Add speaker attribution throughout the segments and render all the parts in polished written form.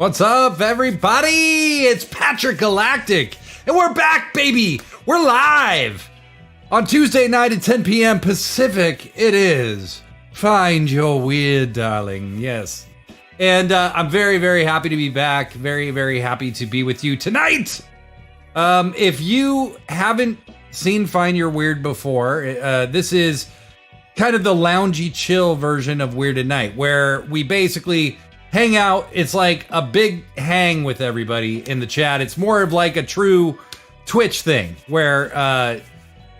Speaker 1: What's up, everybody? It's Patrick Galactic, And we're back, baby! We're live! On Tuesday night at 10 p.m. Pacific, it is Find Your Weird, darling. Yes. And I'm very, very happy to be back. Very, very happy to be with you tonight! If you haven't seen Find Your Weird before, this is kind of the loungy chill version of Weird at Night, where we basically hang out. It's like a big hang with everybody in the chat. It's more of like a true Twitch thing where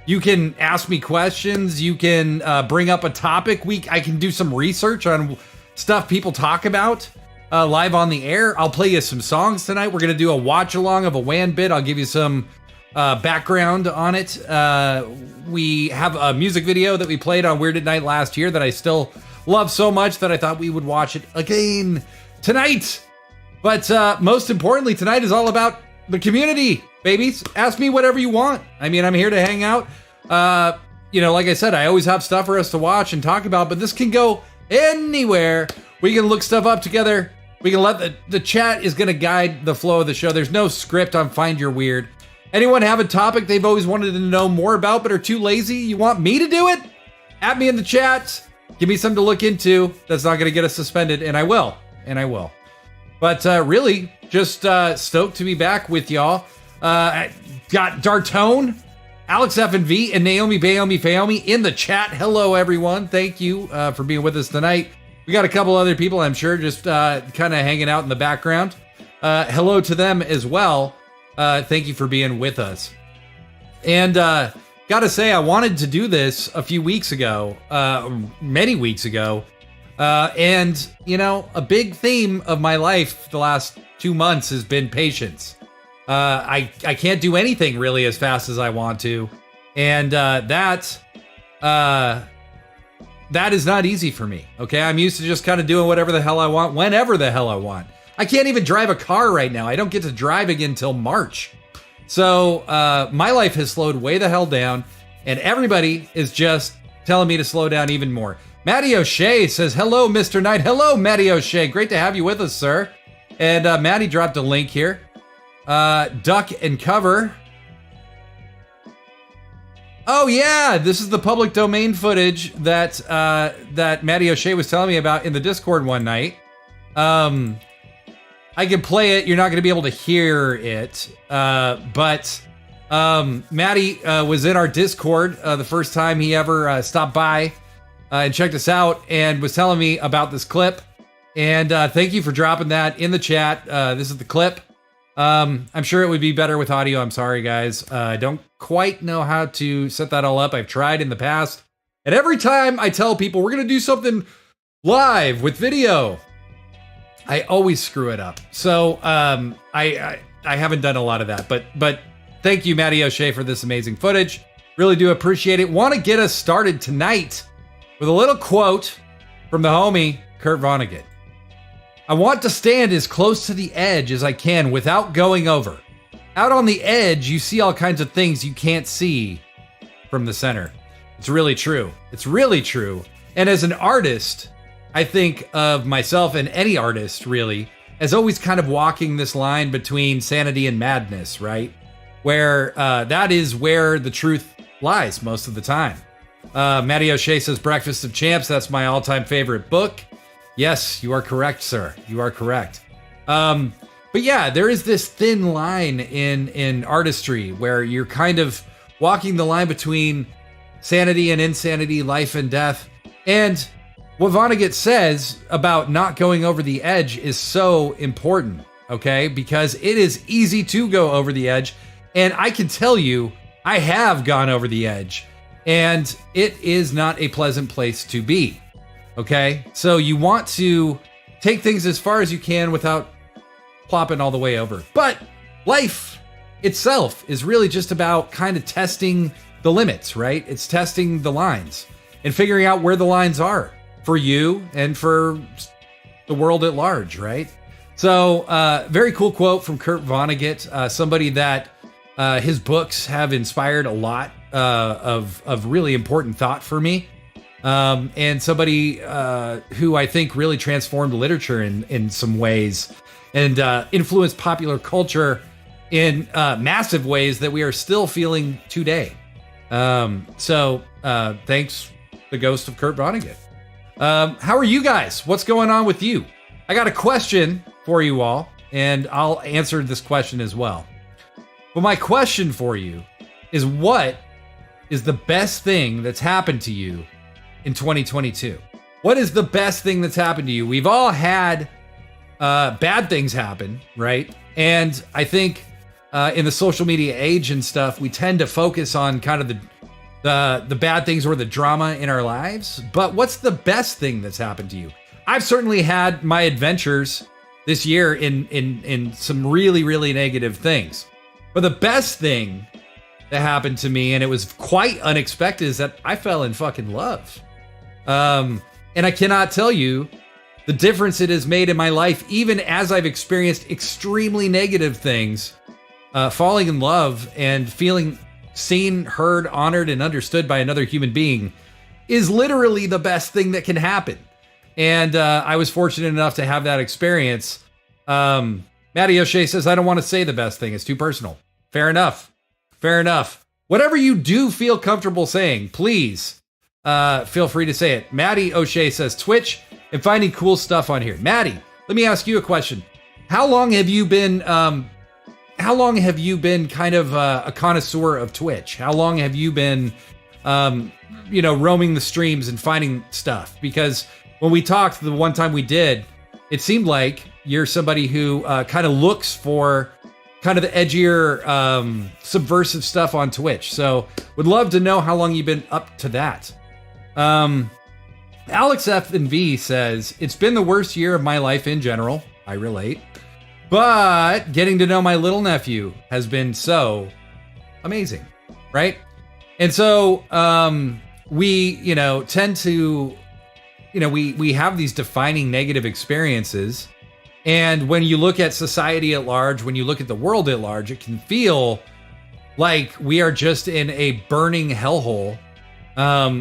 Speaker 1: you can ask me questions. You can bring up a topic. I can do some research on stuff people talk about live on the air. I'll play you some songs tonight. We're going to do a watch along of a WAN bit. I'll give you some background on it. We have a music video that we played on Weird at Night last year that I still love so much that I thought we would watch it again tonight. But most importantly, tonight is all about the community, babies. Ask me whatever you want. I mean, I'm here to hang out. Like I said, I always have stuff for us to watch and talk about, but this can go anywhere. We can look stuff up together. We can let the chat is going to guide the flow of the show. There's no script on Find Your Weird. Anyone have a topic they've always wanted to know more about but are too lazy? You want me to do it? At me in the chat. Give me something to look into that's not going to get us suspended, and I will. But really, just stoked to be back with y'all. Got Dartone, Alex F&V, and Naomi Bayomi Fayomi in the chat. Hello, everyone. Thank you for being with us tonight. We got a couple other people, I'm sure, just kind of hanging out in the background. Hello to them as well. Thank you for being with us. And gotta say, I wanted to do this a few weeks ago, many weeks ago. And, a big theme of my life the last 2 months has been patience. I can't do anything really as fast as I want to. And that is not easy for me, okay? I'm used to just kind of doing whatever the hell I want, whenever the hell I want. I can't even drive a car right now. I don't get to drive again until March. So my life has slowed way the hell down, and everybody is just telling me to slow down even more. Matty O'Shea says, hello, Mr. Knight. Hello, Matty O'Shea. Great to have you with us, sir. And Matty dropped a link here. Duck and Cover. Oh, yeah. This is the public domain footage that Matty O'Shea was telling me about in the Discord one night. I can play it. You're not going to be able to hear it. But Matty was in our Discord the first time he ever stopped by and checked us out and was telling me about this clip. And thank you for dropping that in the chat. This is the clip. I'm sure it would be better with audio. I'm sorry, guys. I don't quite know how to set that all up. I've tried in the past. And every time I tell people we're going to do something live with video, I always screw it up. So I haven't done a lot of that, but thank you, Matty O'Shea, for this amazing footage. Really do appreciate it. Want to get us started tonight with a little quote from the homie Kurt Vonnegut. I want to stand as close to the edge as I can without going over. Out on the edge, you see all kinds of things you can't see from the center. It's really true. It's really true. And as an artist, I think of myself and any artist really as always kind of walking this line between sanity and madness, right? Where that is where the truth lies most of the time. Matty O'Shea says Breakfast of Champs. That's my all-time favorite book. Yes, you are correct, sir. You are correct. But yeah, there is this thin line in artistry where you're kind of walking the line between sanity and insanity, life and death. And what Vonnegut says about not going over the edge is so important, okay? Because it is easy to go over the edge. And I can tell you, I have gone over the edge. And it is not a pleasant place to be, okay? So you want to take things as far as you can without plopping all the way over. But life itself is really just about kind of testing the limits, right? It's testing the lines and figuring out where the lines are for you and for the world at large, right? So, very cool quote from Kurt Vonnegut, somebody that his books have inspired a lot of really important thought for me, and somebody who I think really transformed literature in some ways and influenced popular culture in massive ways that we are still feeling today. So thanks, the ghost of Kurt Vonnegut. How are you guys? What's going on with you? I got a question for you all, and I'll answer this question as well. But my question for you is, what is the best thing that's happened to you in 2022? What is the best thing that's happened to you? We've all had bad things happen, right? And I think in the social media age and stuff, we tend to focus on kind of the bad things or the drama in our lives. But what's the best thing that's happened to you? I've certainly had my adventures this year in some really, really negative things. But the best thing that happened to me, and it was quite unexpected, is that I fell in fucking love. And I cannot tell you the difference it has made in my life, even as I've experienced extremely negative things. Falling in love and feeling seen, heard, honored, and understood by another human being is literally the best thing that can happen. And I was fortunate enough to have that experience. Matty O'Shea says, I don't want to say the best thing. It's too personal. Fair enough. Fair enough. Whatever you do feel comfortable saying, please feel free to say it. Matty O'Shea says, Twitch and finding cool stuff on here. Matty, let me ask you a question. How long have you been kind of a connoisseur of Twitch? How long have you been, roaming the streams and finding stuff? Because when we talked the one time we did, it seemed like you're somebody who kind of looks for kind of the edgier, subversive stuff on Twitch. So would love to know how long you've been up to that. Alex F and V says, it's been the worst year of my life in general. I relate. But getting to know my little nephew has been so amazing, right? And so we, tend to, we have these defining negative experiences. And when you look at society at large, when you look at the world at large, it can feel like we are just in a burning hellhole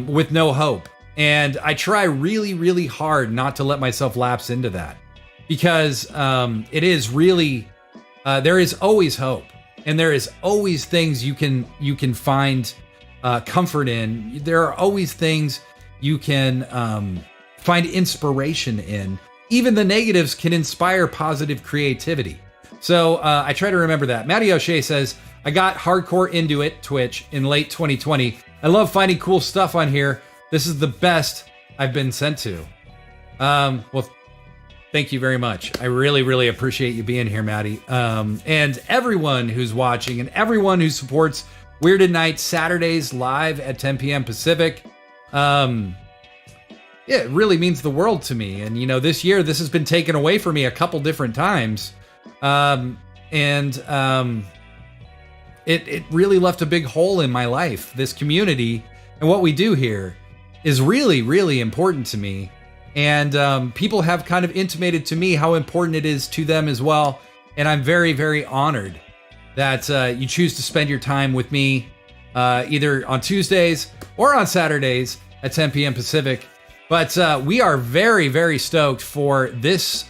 Speaker 1: with no hope. And I try really, really hard not to let myself lapse into that. Because it is really, there is always hope, and there is always things you can find comfort in. There are always things you can find inspiration in. Even the negatives can inspire positive creativity. So I try to remember that. Matty O'Shea says, I got hardcore into it, Twitch, in late 2020. I love finding cool stuff on here. This is the best I've been sent to. Well, thank you very much. I really, really appreciate you being here, Maddie. And everyone who's watching and everyone who supports Weirded Night Saturdays live at 10 p.m. Pacific. It really means the world to me. And, this year, this has been taken away from me a couple different times. It really left a big hole in my life. This community and what we do here is really, really important to me. And people have kind of intimated to me how important it is to them as well. And I'm very, very honored that you choose to spend your time with me either on Tuesdays or on Saturdays at 10 p.m. Pacific. But we are very, very stoked for this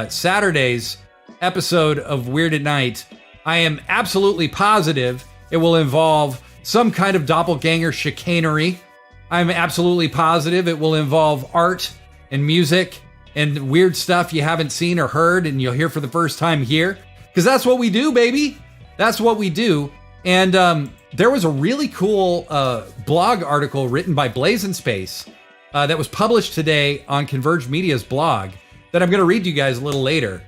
Speaker 1: Saturday's episode of Weird at Night. I am absolutely positive it will involve some kind of doppelganger chicanery. I'm absolutely positive it will involve art and music and weird stuff you haven't seen or heard and you'll hear for the first time here. Because that's what we do, baby. That's what we do. And there was a really cool blog article written by Blazing Space that was published today on Converge Media's blog that I'm going to read to you guys a little later.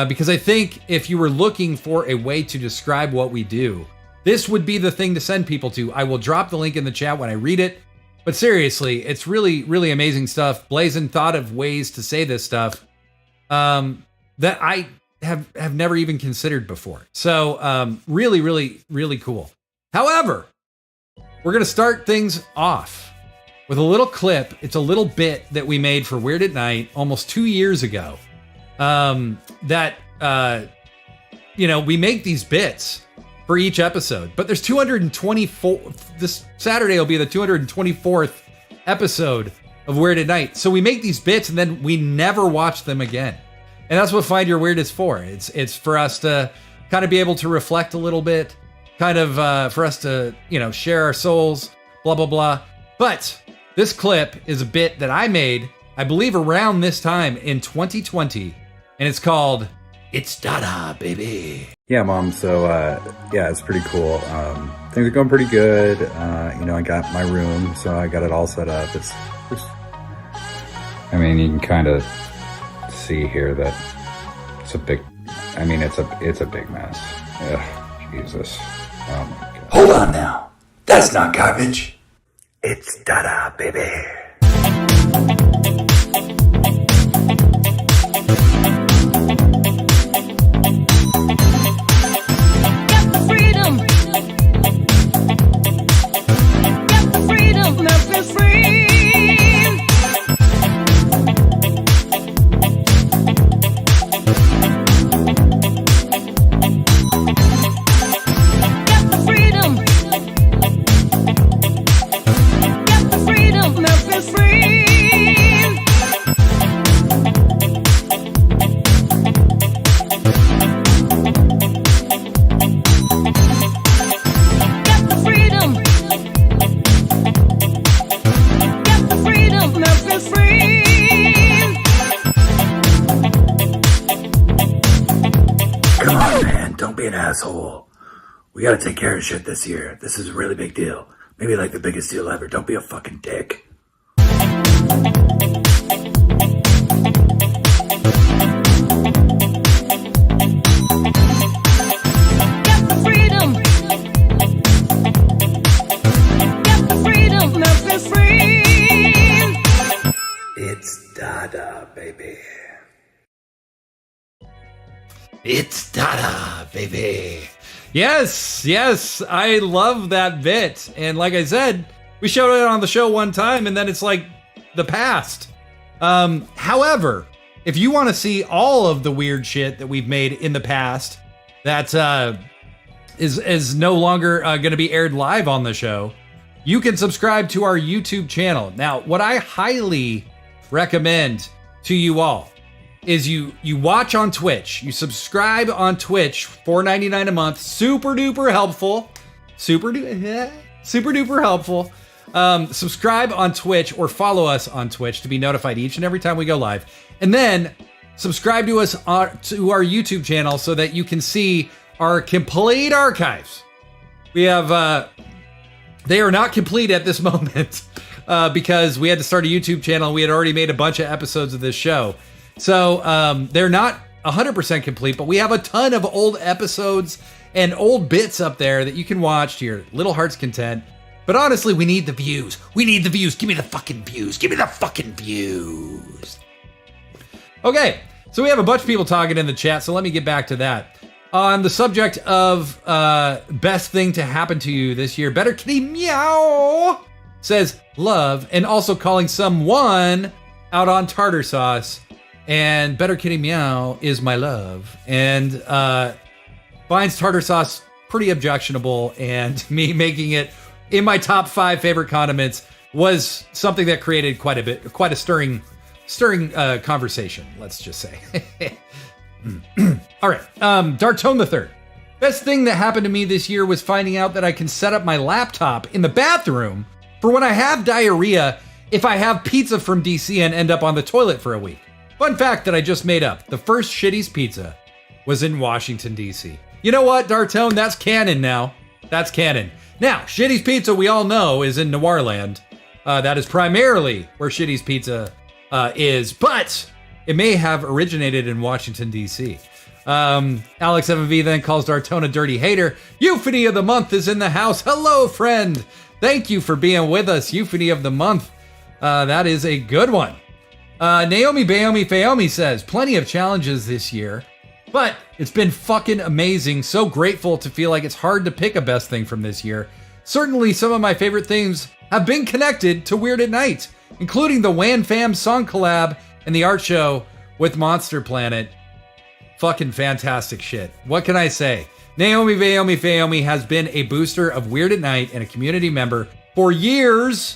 Speaker 1: Because I think if you were looking for a way to describe what we do, this would be the thing to send people to. I will drop the link in the chat when I read it. But seriously, it's really, really amazing stuff. Blazin thought of ways to say this stuff that I have never even considered before. So really, really, really cool. However, we're going to start things off with a little clip. It's a little bit that we made for Weird at Night almost 2 years ago. We make these bits for each episode, but there's 224. This Saturday will be the 224th episode of Weird at Night. So we make these bits and then we never watch them again. And that's what Find Your Weird is for. It's for us to kind of be able to reflect a little bit, kind of for us to, share our souls, blah, blah, blah. But this clip is a bit that I made, I believe, around this time in 2020, and it's called It's Dada, Baby.
Speaker 2: Yeah, Mom. So, it's pretty cool. Things are going pretty good. I got my room, so I got it all set up. You can kind of see here that it's a big, it's a big mess. Ugh, Jesus. Oh my God.
Speaker 3: Hold on now. That's not garbage. It's Dada, baby. Asshole. We gotta take care of shit this year. This is a really big deal. Maybe like the biggest deal ever. Don't be a fucking dick. It's Dada, baby.
Speaker 1: It's Dada, baby. Yes, I love that bit. And like I said, we showed it on the show one time, and then it's like the past. However, if you want to see all of the weird shit that we've made in the past that is no longer going to be aired live on the show, you can subscribe to our YouTube channel. Now, what I highly recommend to you all is you watch on Twitch, you subscribe on Twitch, $4.99 a month, super duper helpful, super duper helpful. Subscribe on Twitch or follow us on Twitch to be notified each and every time we go live, and then subscribe to us to our YouTube channel so that you can see our complete archives. We have they are not complete at this moment because we had to start a YouTube channel. We had already made a bunch of episodes of this show. So they're not 100% complete, but we have a ton of old episodes and old bits up there that you can watch to your little heart's content. But honestly, we need the views. We need the views. Give me the fucking views. Give me the fucking views. Okay, so we have a bunch of people talking in the chat, so let me get back to that. On the subject of best thing to happen to you this year, Better Kitty Meow says love, and also calling someone out on tartar sauce. And Better Kitty Meow is my love. And finds tartar sauce pretty objectionable, and me making it in my top 5 favorite condiments was something that created quite a stirring conversation, let's just say. All right, Dartone the Third. Best thing that happened to me this year was finding out that I can set up my laptop in the bathroom for when I have diarrhea if I have pizza from DC and end up on the toilet for a week. Fun fact that I just made up. The first Shitty's Pizza was in Washington, D.C. You know what, Dartone? That's canon now. That's canon. Now, Shitty's Pizza, we all know, is in Noirland. That is primarily where Shitty's Pizza is, but it may have originated in Washington, D.C. Alex MV then calls Dartone a dirty hater. Euphony of the Month is in the house. Hello, friend. Thank you for being with us. Euphony of the Month. That is a good one. Naomi Bayomi Fayomi says, plenty of challenges this year, but it's been fucking amazing. So grateful to feel like it's hard to pick a best thing from this year. Certainly some of my favorite things have been connected to Weird at Night, including the Wan Fam song collab and the art show with Monster Planet. Fucking fantastic shit. What can I say? Naomi Bayomi Fayomi has been a booster of Weird at Night and a community member for years,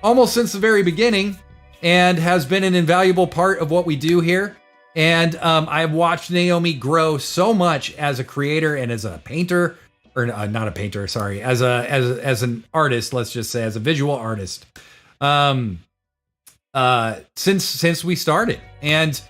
Speaker 1: almost since the very beginning, and has been an invaluable part of what we do here. And I've watched Naomi grow so much as a creator and as a painter, or not a painter, sorry, as an artist. Let's just say as a visual artist. Since we started, and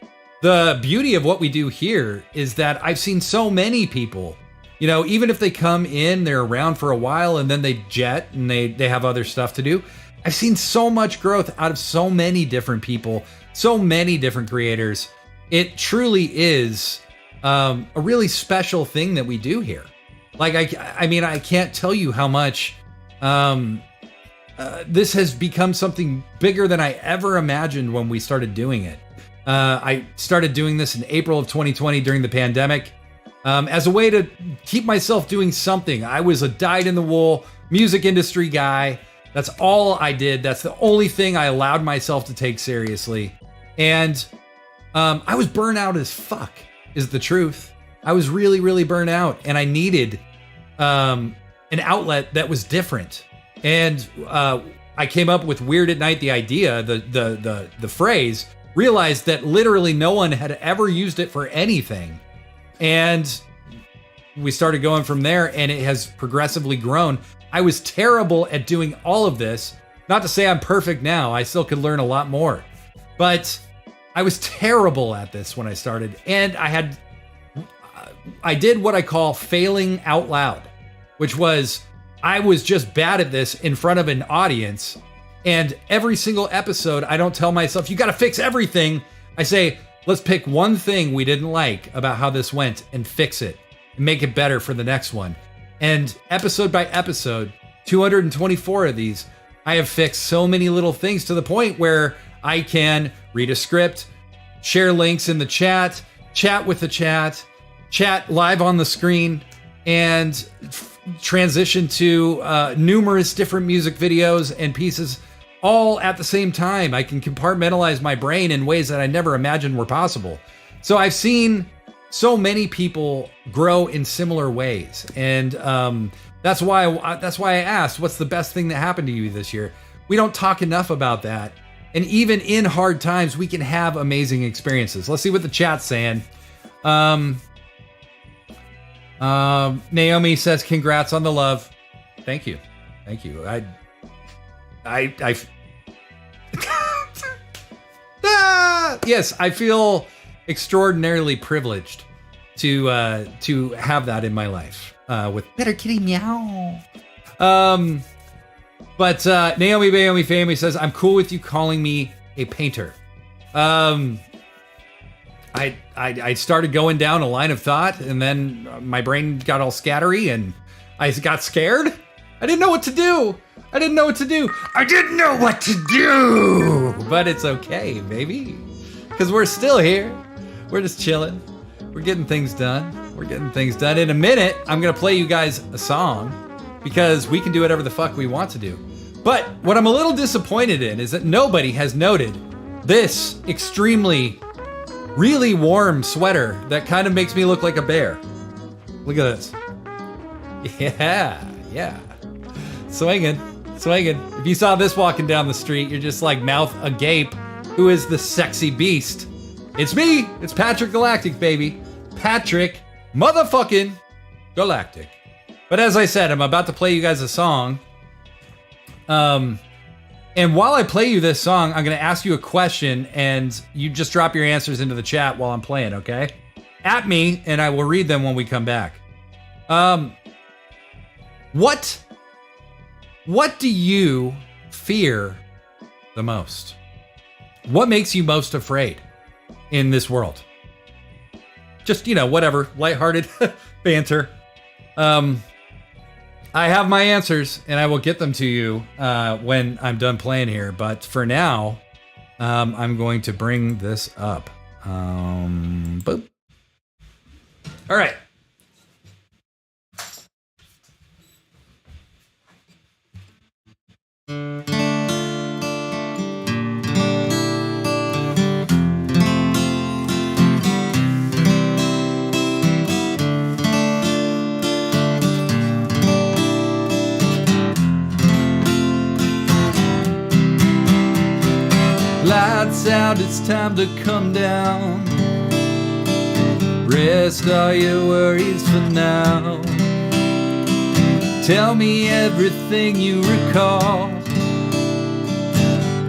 Speaker 1: the beauty of what we do here is that I've seen so many people. You know, even if they come in, they're around for a while and then they jet and they have other stuff to do. I've seen so much growth out of so many different people, so many different creators. It truly is a really special thing that we do here. Like, I mean, I can't tell you how much this has become something bigger than I ever imagined when we started doing it. I started doing this in April of 2020 during the pandemic. As a way to keep myself doing something. I was a dyed-in-the-wool music industry guy. That's all I did. That's the only thing I allowed myself to take seriously. And I was burnt out as fuck, is the truth. I was really, really burnt out, and I needed an outlet that was different. And I came up with Weird at Night, the idea, the phrase, realized that literally no one had ever used it for anything. And we started going from there, and it has progressively grown. I was terrible at doing all of this. Not to say I'm perfect now. I still could learn a lot more. But I was terrible at this when I started. And I did what I call failing out loud, which was I was just bad at this in front of an audience. And every single episode, I don't tell myself, you got to fix everything. I say, let's pick one thing we didn't like about how this went and fix it and make it better for the next one. And episode by episode, 224 of these, I have fixed so many little things to the point where I can read a script, share links in the chat with the chat live on the screen, and transition to numerous different music videos and pieces all at the same time. I can compartmentalize my brain in ways that I never imagined were possible. So I've seen so many people grow in similar ways. And that's why I asked, what's the best thing that happened to you this year? We don't talk enough about that. And even in hard times, we can have amazing experiences. Let's see what the chat's saying. Naomi says, congrats on the love. Thank you. Yes, I feel extraordinarily privileged to have that in my life with Better Kitty Meow. But Naomi Family says, I'm cool with you calling me a painter. I started going down a line of thought, and then my brain got all scattery and I got scared. I didn't know what to do. I didn't know what to do, but it's okay, baby. Because we're still here. We're just chilling. We're getting things done. In a minute, I'm going to play you guys a song because we can do whatever the fuck we want to do. But what I'm a little disappointed in is that nobody has noted this extremely, really warm sweater that kind of makes me look like a bear. Look at this. Yeah. Swinging. If you saw this walking down the street, you're just like mouth agape. Who is the sexy beast? It's me. It's Patrick Galactic, baby. Patrick motherfucking Galactic. But as I said, I'm about to play you guys a song. And while I play you this song, I'm going to ask you a question, and you just drop your answers into the chat while I'm playing, okay? At me, and I will read them when we come back. What do you fear the most? What makes you most afraid in this world? Just, whatever, lighthearted banter. I have my answers, and I will get them to you when I'm done playing here. But for now, I'm going to bring this up. Boop. All right. Lights out, it's time to come down. Rest all your worries for now. Tell me everything you recall.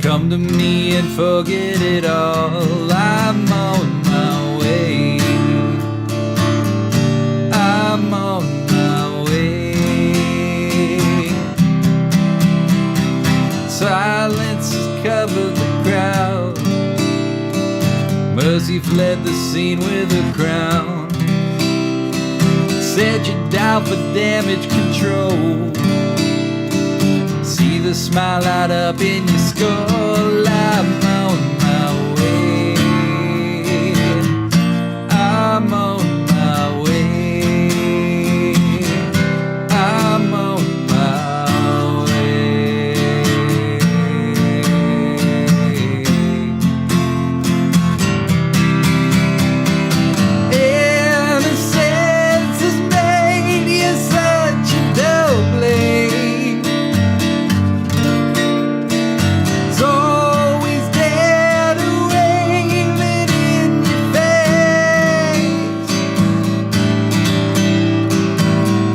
Speaker 1: Come to me and forget it all. I'm on my way. I'm on my way. Silence has covered the crowd. Mercy fled the scene with a crown. Said you're down for damage control. See the smile light up in your skull. I'm on my way. I'm on my way. I'm on my way. Innocence has made you such a double-blade. It's always there to wave it in your face.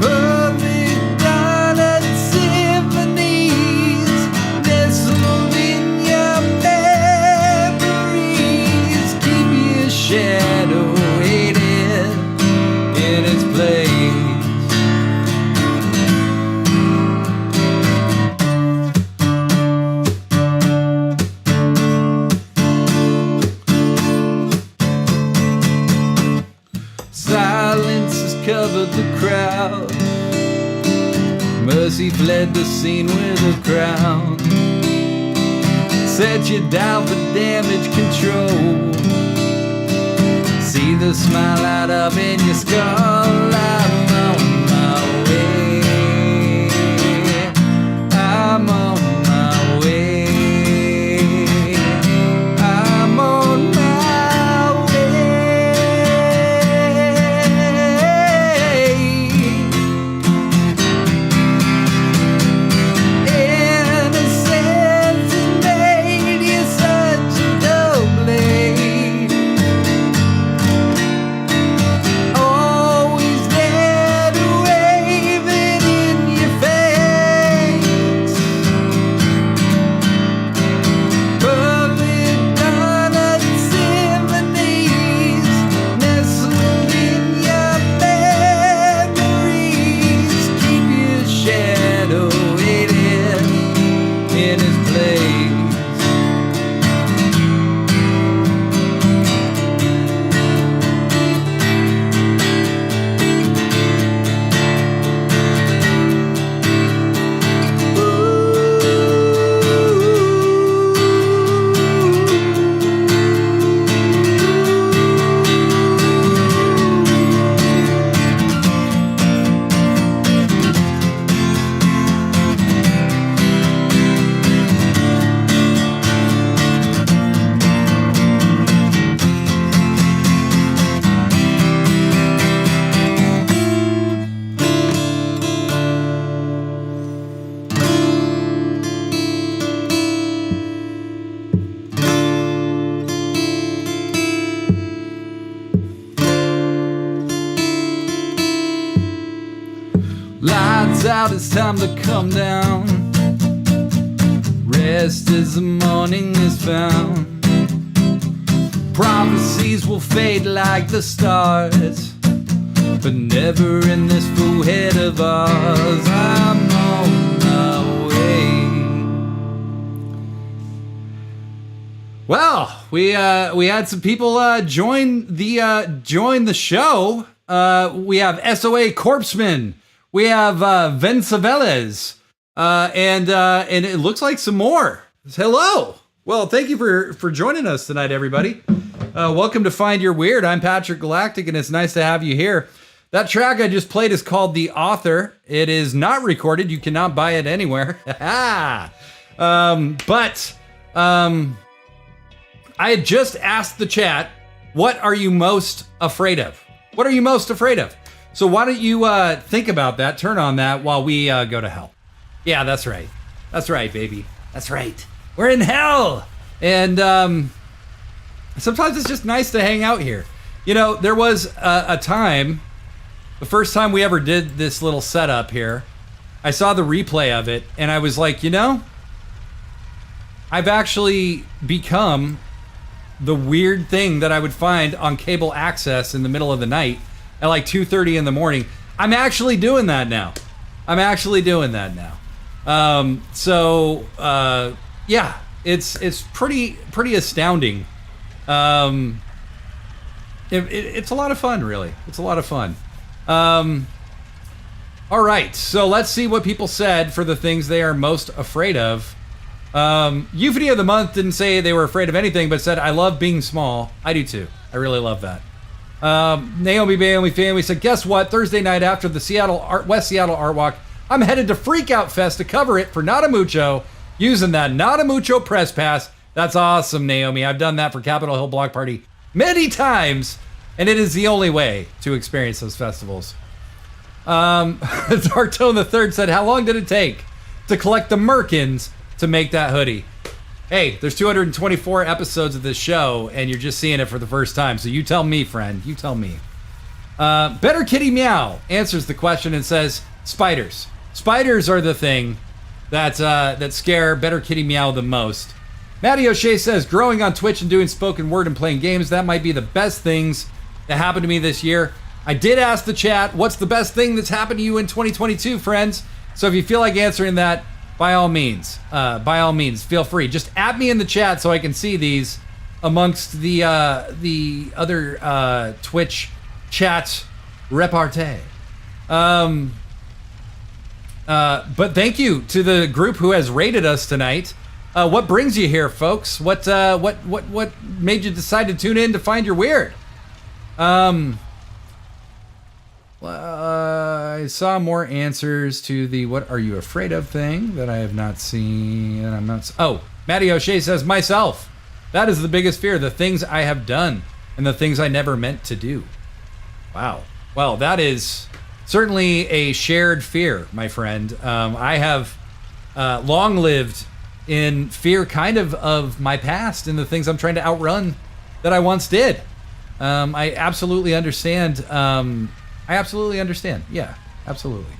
Speaker 1: Perfect dollar symphonies nestled in your memories. Keep your shadow waiting in its place. Silence has covered the crowd. Mercy fled the scene with a crown. Set you down for damage control. See the smile light up in your skull. I'm on my way. I'm on my way. I'm on my way. Innocence has made you such a double-blade. Always there to wave it in your face. Perfect dollar symphonies nestled in your memories. Keep your shadow waiting in its place. Lights out, it's time to come down. Rest as the morning is found. Prophecies will fade like the stars, but never in this fool head of ours. I'm on my way. Well, we had some people join the show. We have SOA Corpseman. We have Venceveles, and it looks like some more. Hello. Well, thank you for joining us tonight, everybody. Welcome to Find Your Weird. I'm Patrick Galactic, and it's nice to have you here. That track I just played is called The Author. It is not recorded. You cannot buy it anywhere. But I had just asked the chat, what are you most afraid of? What are you most afraid of? So why don't you think about that, turn on that while we go to hell. Yeah, that's right. That's right, baby. That's right. We're in hell. And sometimes it's just nice to hang out here. You know, there was a time, the first time we ever did this little setup here, I saw the replay of it, and I was like, you know, I've actually become the weird thing that I would find on cable access in the middle of the night at like 2:30 in the morning. I'm actually doing that now. Yeah, it's pretty astounding. It's a lot of fun, really. It's a lot of fun. All right, so let's see what people said for the things they are most afraid of. Euphony of the Month didn't say they were afraid of anything, but said, I love being small. I do too. I really love that. Naomi family said, guess what? Thursday night after the West Seattle Art Walk, I'm headed to Freak Out Fest to cover it for Not a Mucho using that Not a Mucho press pass. That's awesome, Naomi. I've done that for Capitol Hill Block Party many times, and it is the only way to experience those festivals. Dartone the Third said, how long did it take to collect the Merkins to make that hoodie? Hey, there's 224 episodes of this show, and you're just seeing it for the first time. So you tell me, friend. You tell me. Better Kitty Meow answers the question and says, spiders. Spiders are the thing that scare Better Kitty Meow the most. Matty O'Shea says, growing on Twitch and doing spoken word and playing games, that might be the best things that happened to me this year. I did ask the chat, what's the best thing that's happened to you in 2022, friends? So if you feel like answering that, by all means, feel free. Just at me in the chat so I can see these amongst the other Twitch chat repartee. But thank you to the group who has rated us tonight. What brings you here, folks? What made you decide to tune in to find your weird? I saw more answers to the what are you afraid of thing that I have not seen. Matty O'Shea says, myself. That is the biggest fear, the things I have done and the things I never meant to do. Wow. Well, that is certainly a shared fear, my friend. I have long lived in fear kind of my past and the things I'm trying to outrun that I once did. I absolutely understand. Yeah, absolutely.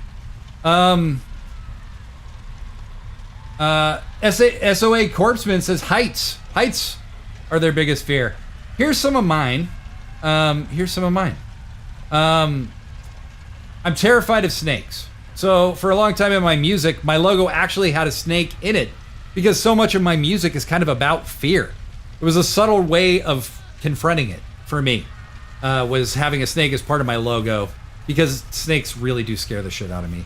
Speaker 1: SOA Corpseman says heights. Heights are their biggest fear. Here's some of mine. I'm terrified of snakes. So for a long time in my music, my logo actually had a snake in it because so much of my music is kind of about fear. It was a subtle way of confronting it for me, was having a snake as part of my logo, because snakes really do scare the shit out of me.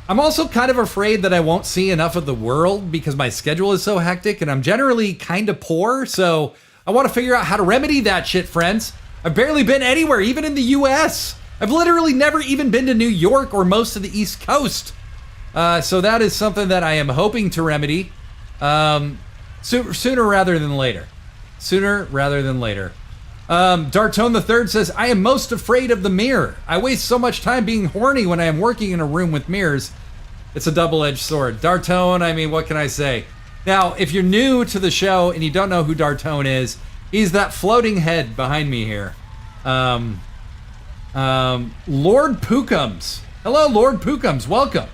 Speaker 1: I'm also kind of afraid that I won't see enough of the world because my schedule is so hectic and I'm generally kind of poor, so I want to figure out how to remedy that shit, friends. I've barely been anywhere, even in the US. I've literally never even been to New York or most of the East Coast. So that is something that I am hoping to remedy sooner rather than later. Dartone the Third says, I am most afraid of the mirror. I waste so much time being horny when I am working in a room with mirrors. It's a double-edged sword. Dartone, I mean, what can I say? Now, if you're new to the show and you don't know who Dartone is, he's that floating head behind me here. Lord Pookums. Hello, Lord Pookums. Welcome.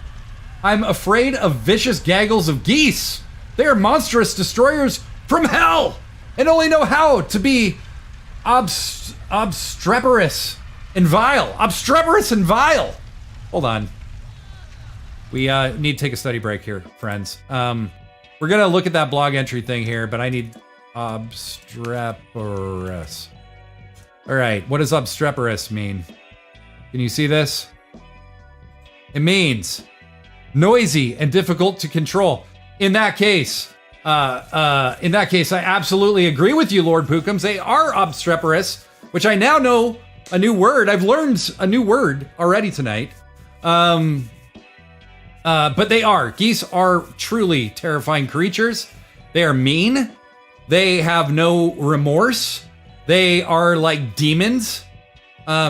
Speaker 1: I'm afraid of vicious gaggles of geese. They are monstrous destroyers from hell and only know how to be obstreperous and vile. Hold on. We need to take a study break here, friends. We're gonna look at that blog entry thing here, but I need obstreperous. All right, what does obstreperous mean? Can you see this? It means noisy and difficult to control. In that case, I absolutely agree with you, Lord Pookums. They are obstreperous, which I now know a new word. I've learned a new word already tonight. But they are. Geese are truly terrifying creatures. They are mean. They have no remorse. They are like demons,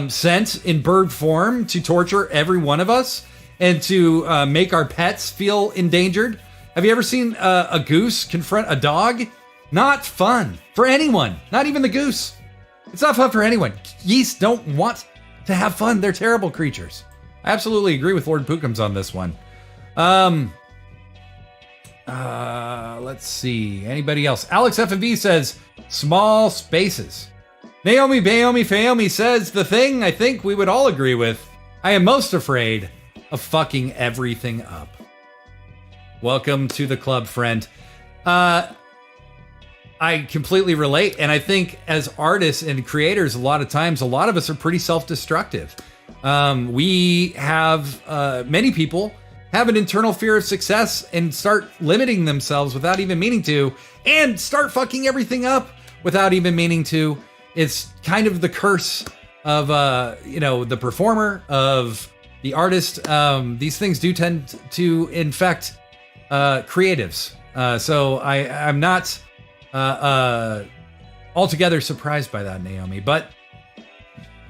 Speaker 1: sent in bird form to torture every one of us and to make our pets feel endangered. Have you ever seen a goose confront a dog? Not fun for anyone, not even the goose. It's not fun for anyone. Yeast don't want to have fun. They're terrible creatures. I absolutely agree with Lord Pookums on this one. Let's see. Anybody else? Alex FMV says, small spaces. Naomi Baomi Faomi says, the thing I think we would all agree with. I am most afraid of fucking everything up. Welcome to the club, friend. I completely relate. And I think as artists and creators, a lot of times, a lot of us are pretty self-destructive. We have, many people have an internal fear of success and start limiting themselves without even meaning to, and start fucking everything up without even meaning to. It's kind of the curse of, the performer, of the artist. These things do tend to infect creatives. So I'm not altogether surprised by that, Naomi. But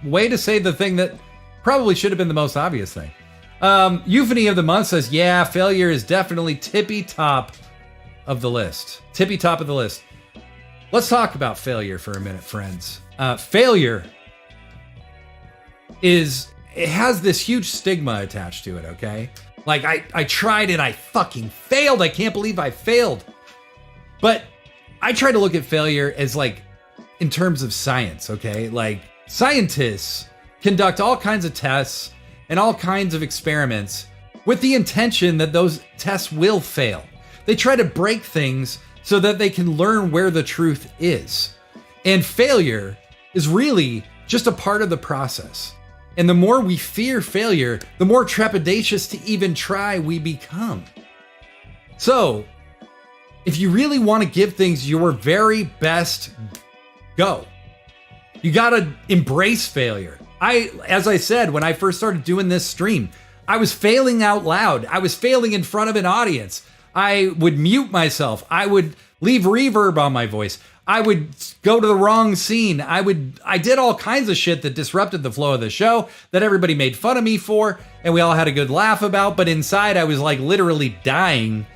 Speaker 1: way to say the thing that probably should have been the most obvious thing. Euphony of the Month says, yeah, failure is definitely tippy top of the list. Tippy top of the list. Let's talk about failure for a minute, friends. Failure it has this huge stigma attached to it, okay? Like, I tried and I fucking failed. I can't believe I failed. But I try to look at failure as, like, in terms of science, okay? Like, scientists conduct all kinds of tests and all kinds of experiments with the intention that those tests will fail. They try to break things so that they can learn where the truth is. And failure is really just a part of the process. And the more we fear failure, the more trepidatious to even try we become. So, if you really want to give things your very best go, you gotta embrace failure. As I said, when I first started doing this stream, I was failing out loud. I was failing in front of an audience. I would mute myself. I would leave reverb on my voice. I would go to the wrong scene. I did all kinds of shit that disrupted the flow of the show that everybody made fun of me for, and we all had a good laugh about, but inside I was like literally dying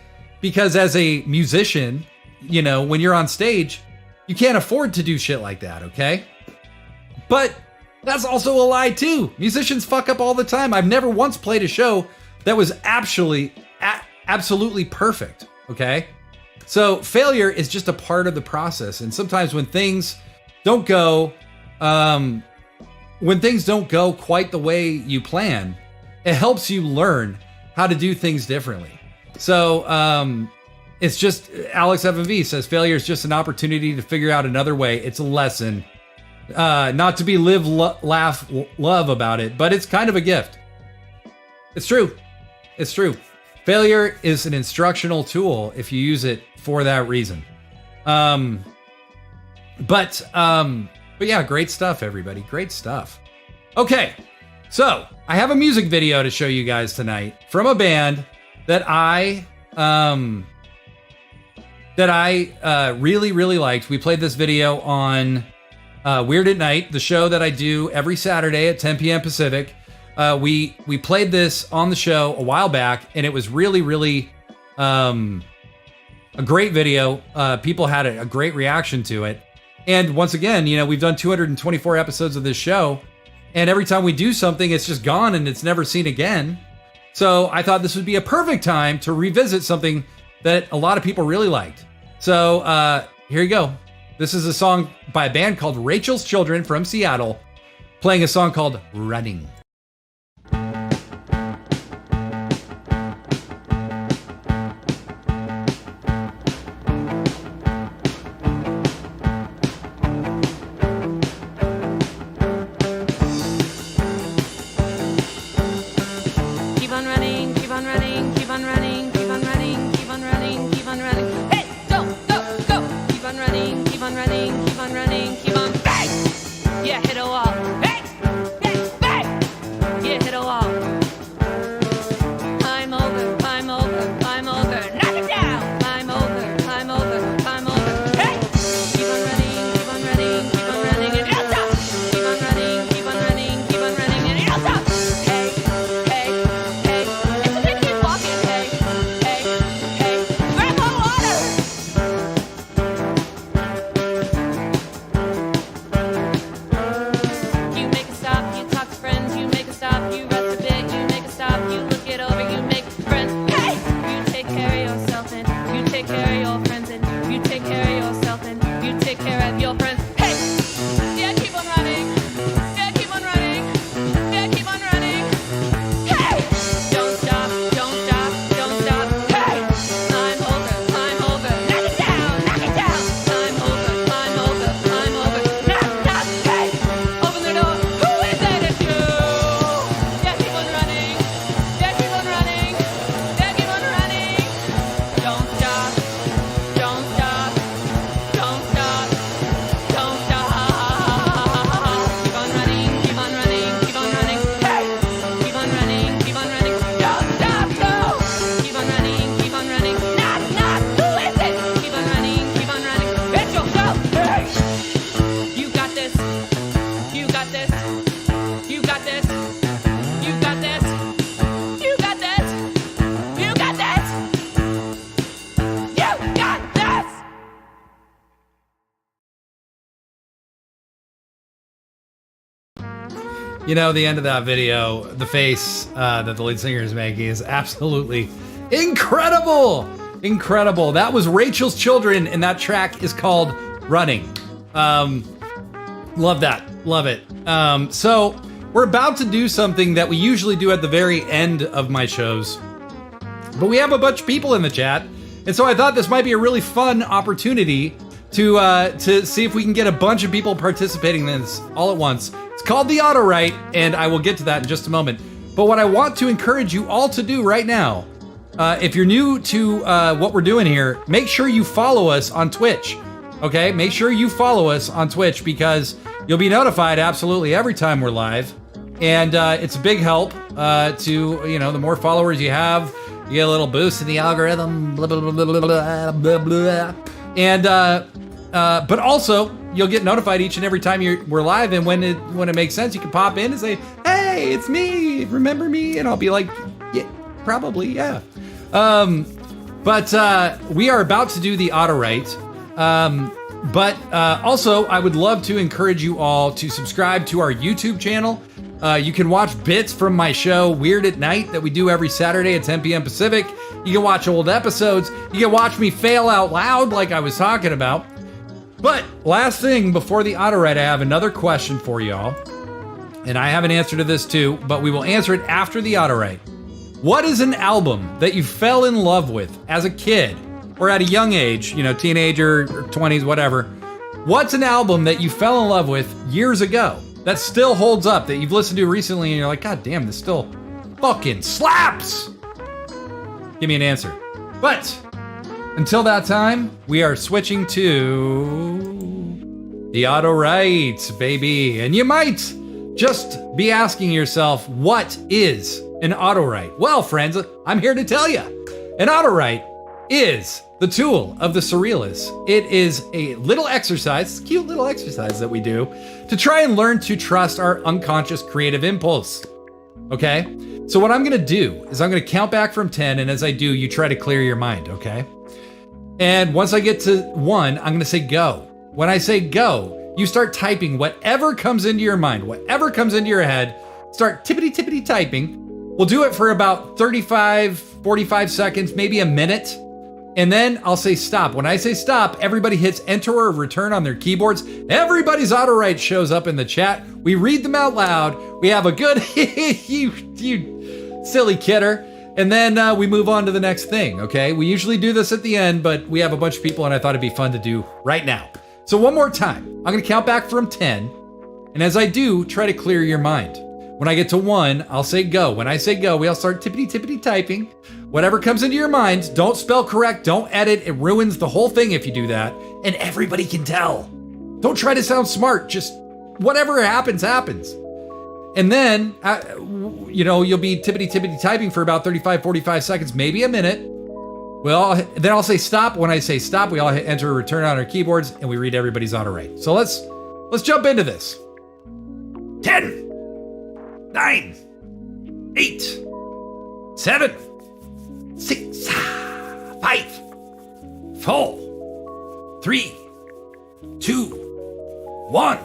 Speaker 1: because as a musician, when you're on stage, you can't afford to do shit like that, okay? But that's also a lie too. Musicians fuck up all the time. I've never once played a show that was absolutely perfect, okay? So failure is just a part of the process. And sometimes when things don't go quite the way you plan, it helps you learn how to do things differently. So it's just, Alex FMV says, failure is just an opportunity to figure out another way. It's a lesson. Not to be live, laugh, love about it, but it's kind of a gift. It's true. It's true. Failure is an instructional tool if you use it for that reason. But yeah, great stuff, everybody. Great stuff. Okay, so I have a music video to show you guys tonight from a band that I really, really liked. We played this video on Weird at Night, the show that I do every Saturday at 10 p.m. Pacific. We played this on the show a while back, and it was really, really a great video. People had a great reaction to it. And once again, we've done 224 episodes of this show, and every time we do something, it's just gone and it's never seen again. So I thought this would be a perfect time to revisit something that a lot of people really liked. So here you go. This is a song by a band called Rachel's Children from Seattle, playing a song called Running. You know, the end of that video, the face that the lead singer is making is absolutely incredible. Incredible. That was Rachel's Children, and that track is called Running. Love that. Love it. So we're about to do something that we usually do at the very end of my shows, but we have a bunch of people in the chat, and so I thought this might be a really fun opportunity to see if we can get a bunch of people participating in this all at once. It's called the auto write, and I will get to that in just a moment. But what I want to encourage you all to do right now, if you're new to what we're doing here, make sure you follow us on Twitch. Okay, make sure you follow us on Twitch because you'll be notified absolutely every time we're live, and it's a big help to, you know, the more followers you have, you get a little boost in the algorithm, blah, blah, blah, blah, blah, blah, blah. And but also you'll get notified each and every time we're live, and when it makes sense, you can pop in and say, "Hey, it's me. Remember me?" And I'll be like, "Yeah, probably, yeah." But we are about to do the auto write. But also, I would love to encourage you all to subscribe to our YouTube channel. You can watch bits from my show, Weird at Night, that we do every Saturday at 10 p.m. Pacific. You can watch old episodes. You can watch me fail out loud like I was talking about. But last thing before the auto write, I have another question for y'all. And I have an answer to this too, but we will answer it after the auto write. What is an album that you fell in love with as a kid or at a young age, you know, teenager or 20s, whatever? What's an album that you fell in love with years ago that still holds up, that you've listened to recently and you're like, God damn, this still fucking slaps? Give me an answer. But until that time, we are switching to the auto write, baby. And you might just be asking yourself, what is an auto write? Well, friends, I'm here to tell you. An auto write is the tool of the Surrealists. It is a little exercise, cute little exercise that we do to try and learn to trust our unconscious creative impulse. Okay? So what I'm gonna do is I'm gonna count back from 10, and as I do, you try to clear your mind, okay? And once I get to 1, I'm gonna say go. When I say go, you start typing whatever comes into your mind, whatever comes into your head, start tippity typing. We'll do it for about 35, 45 seconds, maybe a minute. And then I'll say stop. When I say stop, everybody hits enter or return on their keyboards. Everybody's auto write shows up in the chat. We read them out loud. We have a good, you silly kidder. And then we move on to the next thing, okay? We usually do this at the end, but we have a bunch of people and I thought it'd be fun to do right now. So one more time, I'm gonna count back from 10. And as I do, try to clear your mind. When I get to 1, I'll say go. When I say go, we all start tippity typing. Whatever comes into your mind, don't spell correct, don't edit. It ruins the whole thing if you do that. And everybody can tell. Don't try to sound smart. Just whatever happens, happens. And then, you know, you'll be tippity typing for about 35, 45 seconds, maybe a minute. Well, then I'll say stop. When I say stop, we all hit enter or return on our keyboards and we read everybody's auto write. So let's jump into this. 10, 9, 8, 7, 6, 5, 4, 3, 2, 1.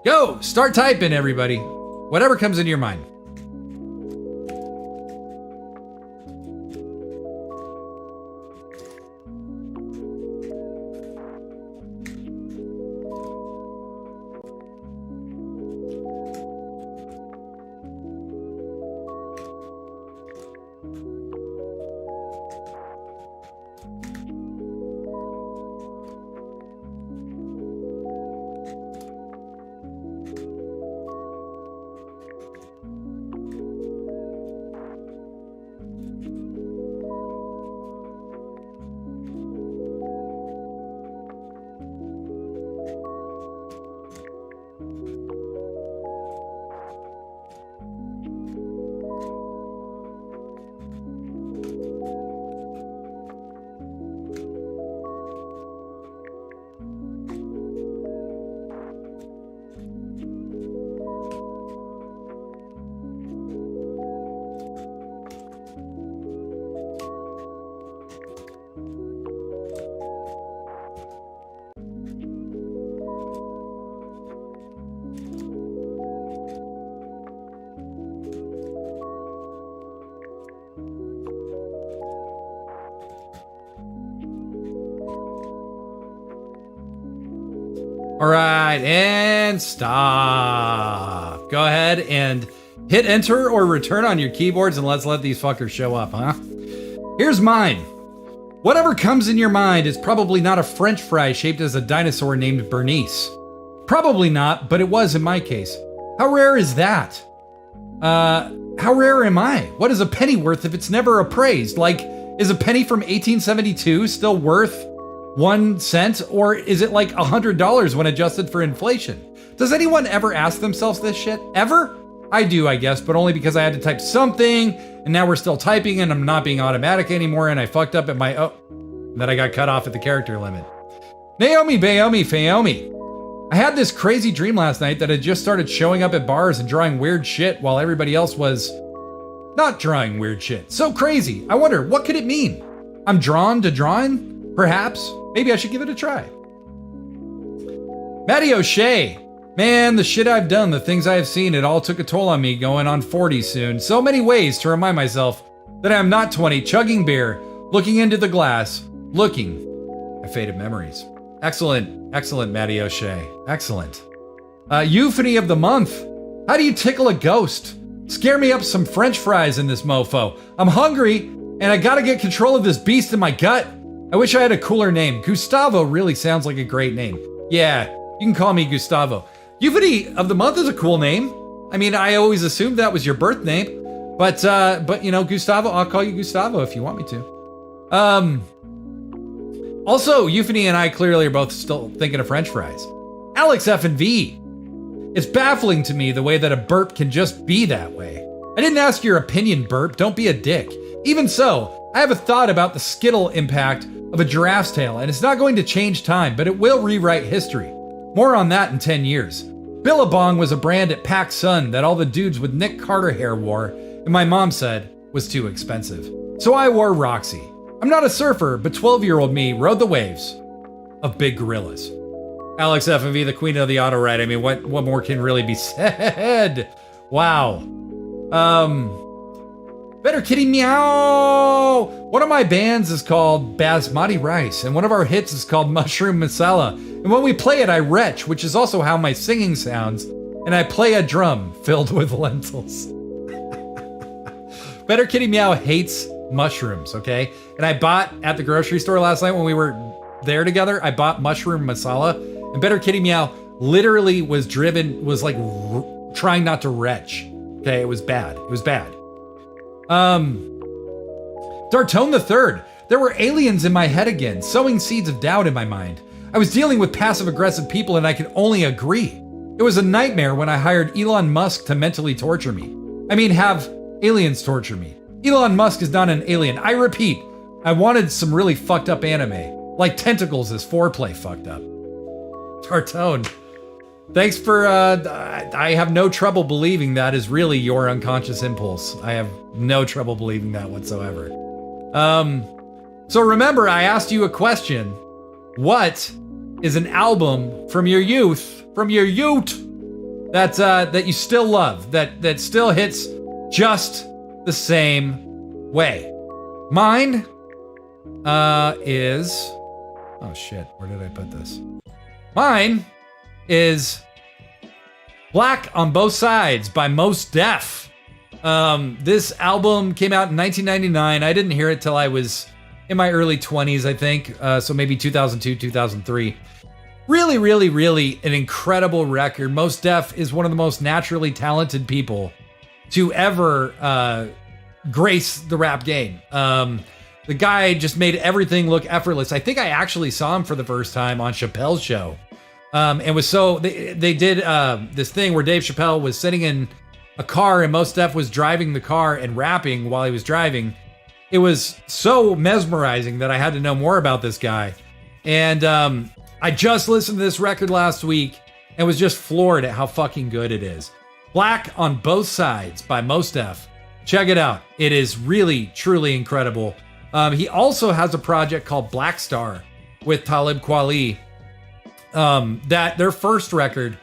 Speaker 1: Go. Start typing, everybody. Whatever comes into your mind. All right, and stop. Go ahead and hit enter or return on your keyboards and let's let these fuckers show up, huh? Here's mine. Whatever comes in your mind is probably not a French fry shaped as a dinosaur named Bernice. Probably not, but it was in my case. How rare is that? How rare am I? What is a penny worth if it's never appraised? Like, is a penny from 1872 still worth 1 cent? Or is it like $100 when adjusted for inflation? Does anyone ever ask themselves this shit? Ever? I do, I guess, but only because I had to type something, and now we're still typing, and I'm not being automatic anymore, and I fucked up at my, that I got cut off at the character limit. Naomi, Baomi, Faomi. I had this crazy dream last night that I just started showing up at bars and drawing weird shit while everybody else was not drawing weird shit. So crazy. I wonder, what could it mean? I'm drawn to drawing? Perhaps. Maybe I should give it a try. Matty O'Shea. Man, the shit I've done, the things I have seen, it all took a toll on me going on 40 soon. So many ways to remind myself that I am not 20, chugging beer, looking into the glass, looking at faded memories. Excellent, excellent, Matty O'Shea. Excellent. Euphony of the month. How do you tickle a ghost? Scare me up some French fries in this mofo. I'm hungry, and I gotta get control of this beast in my gut. I wish I had a cooler name. Gustavo really sounds like a great name. Yeah, you can call me Gustavo. Euphony of the month is a cool name. I mean, I always assumed that was your birth name, but you know, Gustavo, I'll call you Gustavo if you want me to. Also, Euphony and I clearly are both still thinking of French fries. Alex F and V. It's baffling to me the way that a burp can just be that way. I didn't ask your opinion, burp. Don't be a dick. Even so, I have a thought about the skittle impact of a giraffe's tail, and it's not going to change time, but it will rewrite history. More on that in 10 years. Billabong was a brand at PacSun Sun that all the dudes with Nick Carter hair wore, and my mom said was too expensive. So I wore Roxy. I'm not a surfer, but 12-year-old me rode the waves of big gorillas. Alex F&V, the queen of the auto ride. I mean, what more can really be said? Wow. Better Kitty Meow. One of my bands is called Basmati Rice, and one of our hits is called Mushroom Masala. And when we play it, I retch, which is also how my singing sounds, and I play a drum filled with lentils. Better Kitty Meow hates mushrooms, okay? And I bought at the grocery store last night when we were there together, I bought mushroom masala, and Better Kitty Meow literally was like trying not to retch. Okay, it was bad. It was bad. Dartone the Third. There were aliens in my head again, sowing seeds of doubt in my mind. I was dealing with passive-aggressive people and I could only agree. It was a nightmare when I hired Elon Musk to mentally torture me. I mean, have aliens torture me. Elon Musk is not an alien. I repeat, I wanted some really fucked up anime. Like Tentacles is foreplay fucked up. Dartone. Thanks for, I have no trouble believing that is really your unconscious impulse. I have no trouble believing that whatsoever. So remember, I asked you a question. What is an album from your youth, that you still love, that still hits just the same way? Mine, is, oh shit, where did I put this? Mine is Black on Both Sides by Mos Def. This album came out in 1999. I didn't hear it till I was in my early 20s, I think. So maybe 2002, 2003. Really, really, really an incredible record. Mos Def is one of the most naturally talented people to ever grace the rap game. The guy just made everything look effortless. I think I actually saw him for the first time on Chappelle's show. And was so they did this thing where Dave Chappelle was sitting in a car and Mos Def was driving the car and rapping while he was driving. It was so mesmerizing that I had to know more about this guy. And I just listened to this record last week and was just floored at how fucking good it is. Black on Both Sides by Mos Def. Check it out. It is really, truly incredible. He also has a project called Black Star with Talib Kweli. That their first record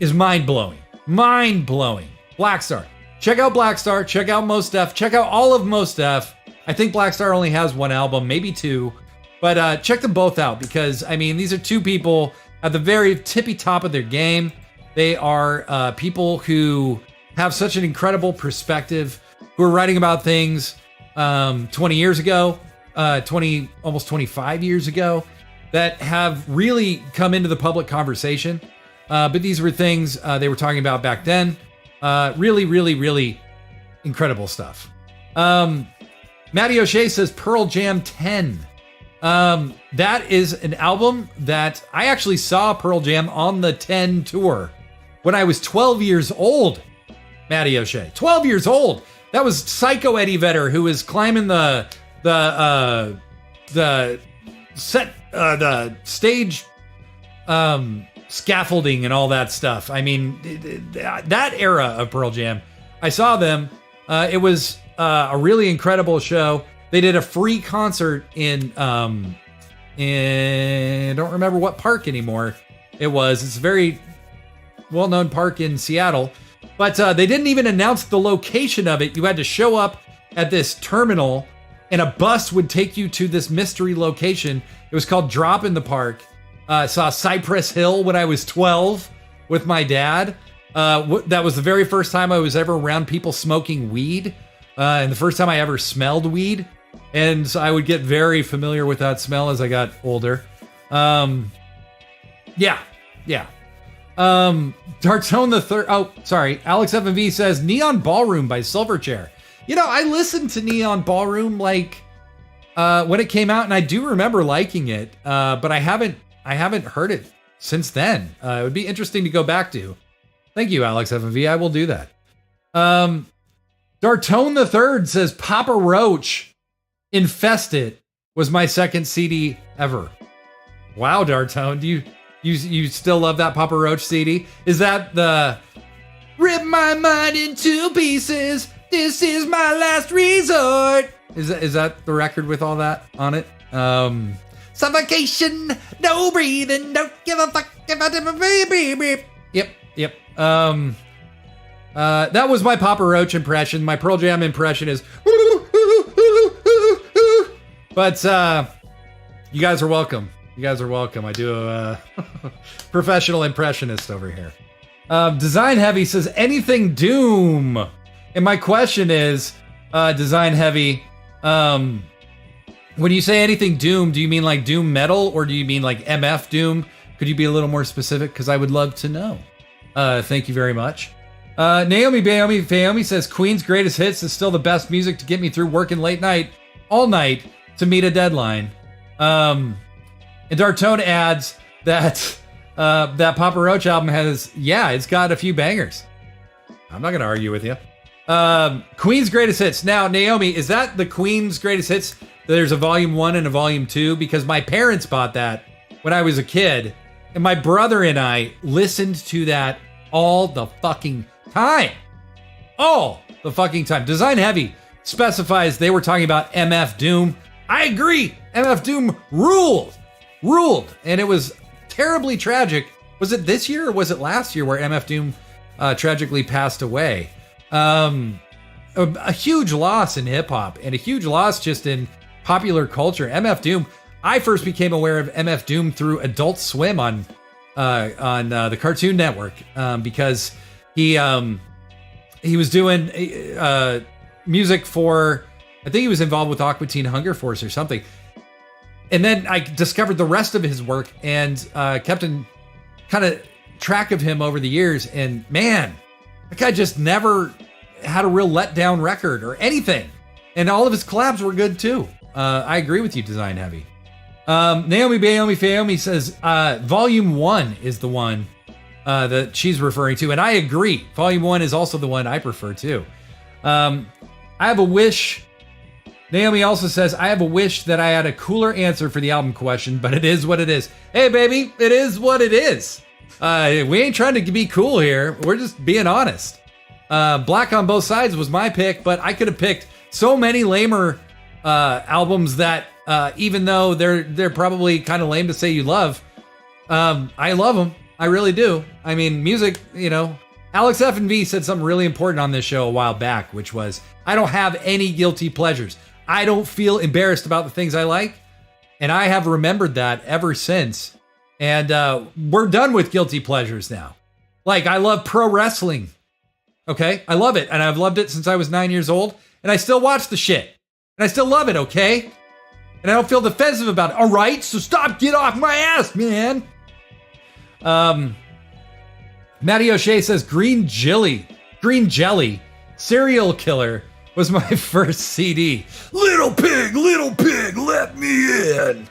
Speaker 1: is mind-blowing. Mind-blowing. Black Star. Check out Black Star. Check out Mos Def. Check out all of Mos Def. I think Black Star only has one album, maybe two. But check them both out because, I mean, these are two people at the very tippy top of their game. They are people who have such an incredible perspective, who are writing about things 20 years ago, almost 25 years ago, that have really come into the public conversation. But these were things they were talking about back then. Really, really, really incredible stuff. Matty O'Shea says Pearl Jam 10. That is an album that I actually saw Pearl Jam on the 10 tour when I was 12 years old. Matty O'Shea, 12 years old. That was Psycho Eddie Vedder, who was climbing the stage scaffolding and all that stuff. I mean, that era of Pearl Jam, I saw them. It was a really incredible show. They did a free concert in I don't remember what park anymore it was. It's a very well-known park in Seattle, but they didn't even announce the location of it. You had to show up at this terminal and a bus would take you to this mystery location. It was called Drop in the Park. I saw Cypress Hill when I was 12 with my dad. That was the very first time I was ever around people smoking weed. And the first time I ever smelled weed. And so I would get very familiar with that smell as I got older. Yeah. Dartone the Third. Oh, sorry. Alex FMV says Neon Ballroom by Silverchair. You know, I listened to Neon Ballroom like when it came out, and I do remember liking it. But I haven't heard it since then. It would be interesting to go back to. Thank you, Alex FMV. I will do that. Dartone the Third says Papa Roach Infest It was my second CD ever. Wow, Dartone, do you still love that Papa Roach CD? Is that the Rip My Mind in Two Pieces, This Is My Last Resort? Is that the record with all that on it? Suffocation, no breathing, don't give a fuck if I did a beep. Yep. That was my Papa Roach impression. My Pearl Jam impression is but you guys are welcome. I do a professional impressionist over here. Design Heavy says anything Doom. And my question is, Design Heavy, when you say anything Doom, do you mean like Doom Metal or do you mean like MF Doom? Could you be a little more specific? Because I would love to know. Thank you very much. Naomi Bayomi says Queen's Greatest Hits is still the best music to get me through working late night, all night to meet a deadline. And Dartone adds that that Papa Roach album has, it's got a few bangers. I'm not going to argue with you. Queen's Greatest Hits. Now, Naomi, is that the Queen's Greatest Hits? There's a volume 1 and a volume 2 because my parents bought that when I was a kid. And my brother and I listened to that all the fucking time. All the fucking time. Design Heavy specifies they were talking about MF Doom. I agree. MF Doom ruled. And it was terribly tragic. Was it this year or was it last year where MF Doom tragically passed away? A huge loss in hip hop and a huge loss just in popular culture. MF Doom. I first became aware of MF Doom through Adult Swim on the Cartoon Network because he was doing music for, I think he was involved with Aqua Teen Hunger Force or something. And then I discovered the rest of his work and kept in kind of track of him over the years. And man, that guy just never had a real letdown record or anything. And all of his collabs were good too. I agree with you, Design Heavy. Naomi Bayomi says Volume 1 is the one that she's referring to. And I agree. Volume 1 is also the one I prefer too. I have a wish. Naomi also says, I have a wish that I had a cooler answer for the album question, but it is what it is. Hey, baby, it is what it is. We ain't trying to be cool here. We're just being honest. Black on Both Sides was my pick, but I could have picked so many lamer albums that even though they're probably kind of lame to say you love, I love them. I really do. I mean, music, Alex F&V said something really important on this show a while back, which was, I don't have any guilty pleasures. I don't feel embarrassed about the things I like. And I have remembered that ever since. And we're done with guilty pleasures now. Like, I love pro wrestling. Okay? I love it. And I've loved it since I was 9 years old. And I still watch the shit. And I still love it, okay? And I don't feel defensive about it. All right? So stop. Get off my ass, man. Matty O'Shea says, Green Jelly. Serial Killer was my first CD. Little pig, let me in.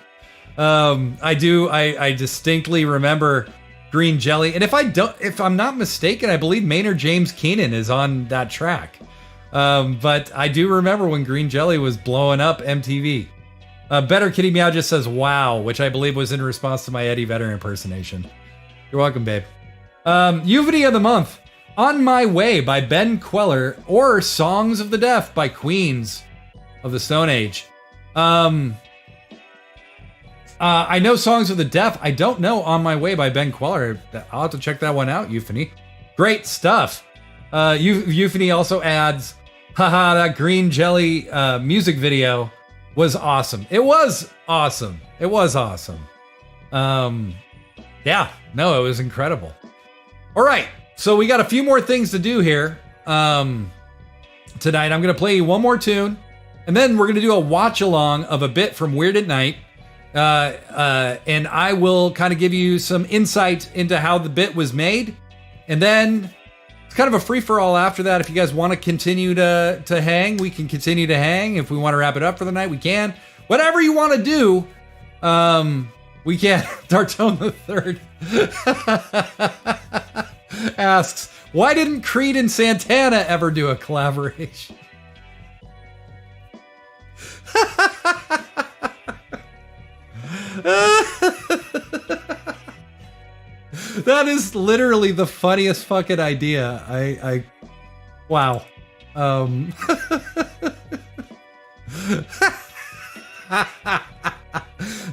Speaker 1: I distinctly remember Green Jelly. And if I'm not mistaken, I believe Maynard James Keenan is on that track. But I do remember when Green Jelly was blowing up MTV. Better Kitty Meow just says, wow, which I believe was in response to my Eddie Vedder impersonation. You're welcome, babe. Euphony of the Month, On My Way by Ben Queller, or Songs of the Deaf by Queens of the Stone Age. I know Songs of the Deaf. I don't know On My Way by Ben Queller. I'll have to check that one out, Euphony. Great stuff. Euphony also adds, haha, that Green Jelly music video was awesome. It was awesome. Yeah, no, it was incredible. All right, so we got a few more things to do here tonight. I'm going to play you one more tune, and then we're going to do a watch along of a bit from Weird at Night. And I will kind of give you some insight into how the bit was made. And then it's kind of a free-for-all after that. If you guys want to continue to hang, we can continue to hang. If we want to wrap it up for the night, we can. Whatever you want to do, we can. Dartone the Third asks, why didn't Creed and Santana ever do a collaboration? That is literally the funniest fucking idea. Wow.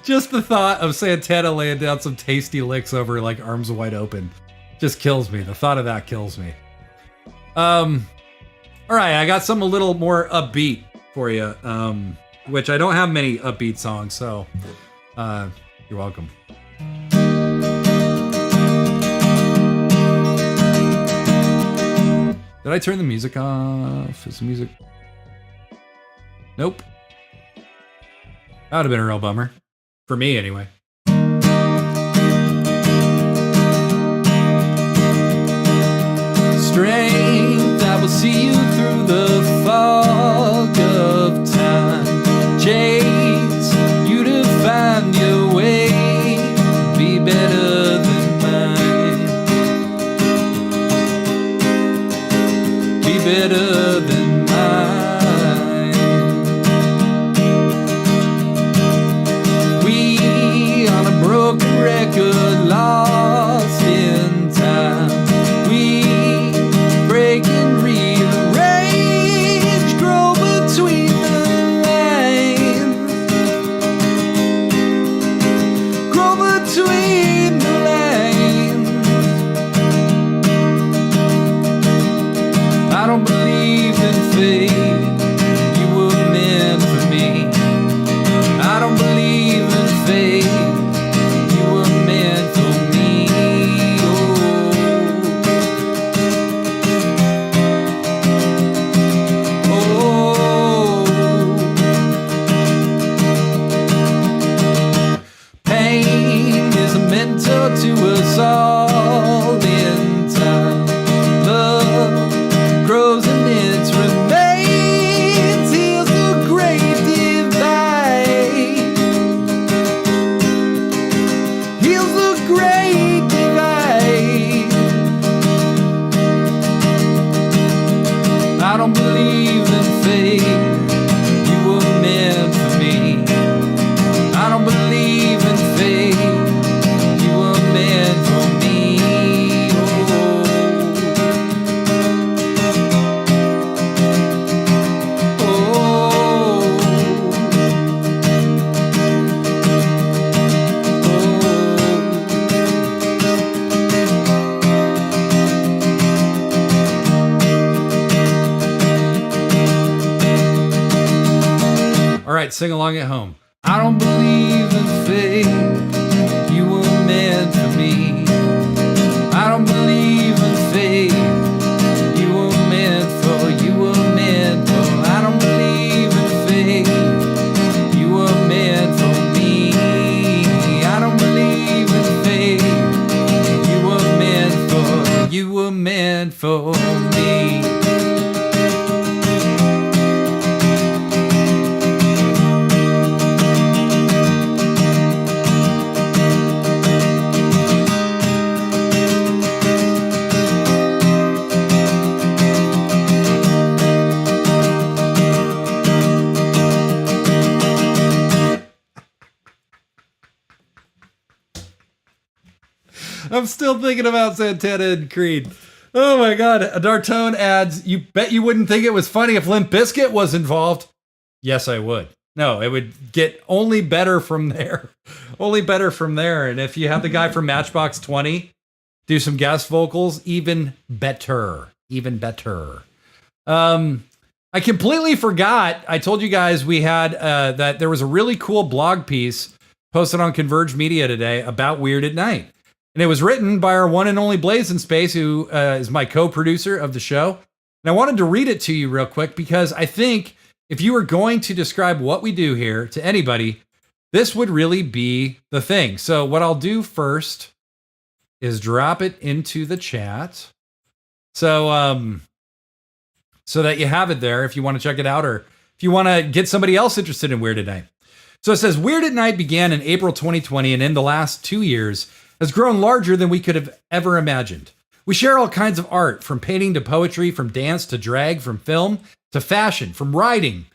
Speaker 1: Just the thought of Santana laying down some tasty licks over like arms wide open just kills me. The thought of that kills me. All right, I got some a little more upbeat for you, which I don't have many upbeat songs, so you're welcome. Did I turn the music off? Is the music? Nope. That would have been a real bummer. For me, anyway. Strength, I will see you through the fog of time. Chase you to find your way. Be better than mine. Be better than mine. We on a broken record, lost in time. We break and rearrange, grow between the lines. Grow between the lines. I don't believe in fate. You were meant for me. I don't believe in fate. You were meant for me. Pain is a mentor to us all in time. Love grows in its remains, heals the great divide. Heals the great divide. I don't believe in fate. You were meant for me. I don't believe in fate. You were meant for me. Oh. All right, sing along at home. I don't believe in fate. You were meant for me. I'm still thinking about Santana and Creed. Oh my God. Dartone adds, you bet you wouldn't think it was funny if Limp Bizkit was involved. Yes, I would. No, it would get only better from there. Only better from there. And if you have the guy from Matchbox 20 do some guest vocals, even better. Even better. I completely forgot. I told you guys we had that there was a really cool blog piece posted on Converge Media today about Weird at Night. And it was written by our one and only Blazing Space, who is my co-producer of the show. And I wanted to read it to you real quick because I think if you were going to describe what we do here to anybody, this would really be the thing. So what I'll do first is drop it into the chat. So that you have it there if you want to check it out or if you want to get somebody else interested in Weird at Night. So it says, Weird at Night began in April 2020, and in the last 2 years has grown larger than we could have ever imagined. We share all kinds of art, from painting to poetry, from dance to drag, from film to fashion, from writing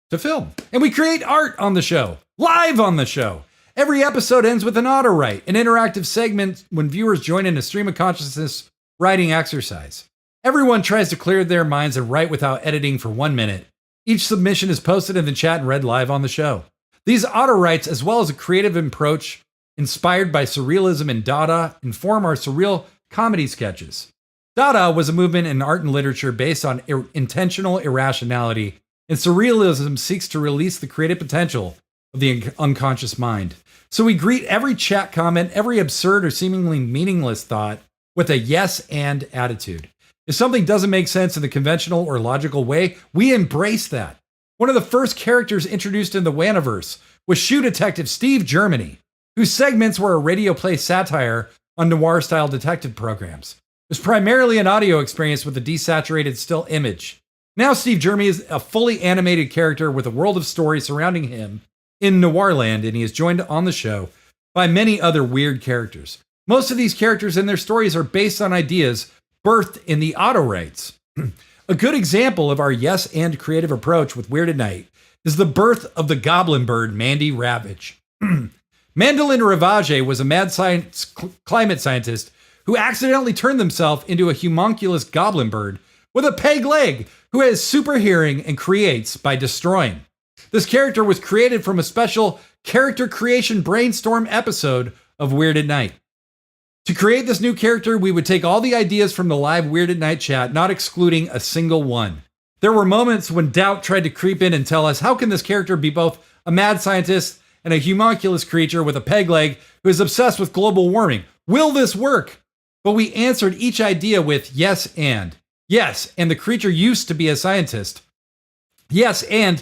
Speaker 1: to film. And we create art on the show, live on the show. Every episode ends with an auto-write, an interactive segment when viewers join in a stream of consciousness writing exercise. Everyone tries to clear their minds and write without editing for 1 minute. Each submission is posted in the chat and read live on the show. These auto-writes, as well as a creative approach inspired by surrealism and Dada, inform our surreal comedy sketches. Dada was a movement in art and literature based on intentional irrationality, and surrealism seeks to release the creative potential of the unconscious mind. So we greet every chat comment, every absurd or seemingly meaningless thought with a yes and attitude. If something doesn't make sense in the conventional or logical way, we embrace that. One of the first characters introduced in the Wanaverse was Shoe Detective Steve Germany, whose segments were a radio play satire on noir-style detective programs. It was primarily an audio experience with a desaturated still image. Now Steve Germany is a fully animated character with a world of story surrounding him in Noirland, and he is joined on the show by many other weird characters. Most of these characters and their stories are based on ideas birthed in the auto-writes. A good example of our yes and creative approach with Weird at Night is the birth of the goblin bird, Mandy Ravage. Mandolin Ravage was a mad science climate scientist who accidentally turned himself into a homunculus goblin bird with a peg leg who has super hearing and creates by destroying. This character was created from a special character creation brainstorm episode of Weird at Night. To create this new character, we would take all the ideas from the live Weird at Night chat, not excluding a single one. There were moments when doubt tried to creep in and tell us, how can this character be both a mad scientist and a homunculus creature with a peg leg who is obsessed with global warming? Will this work? But we answered each idea with yes and. Yes, and the creature used to be a scientist. Yes, and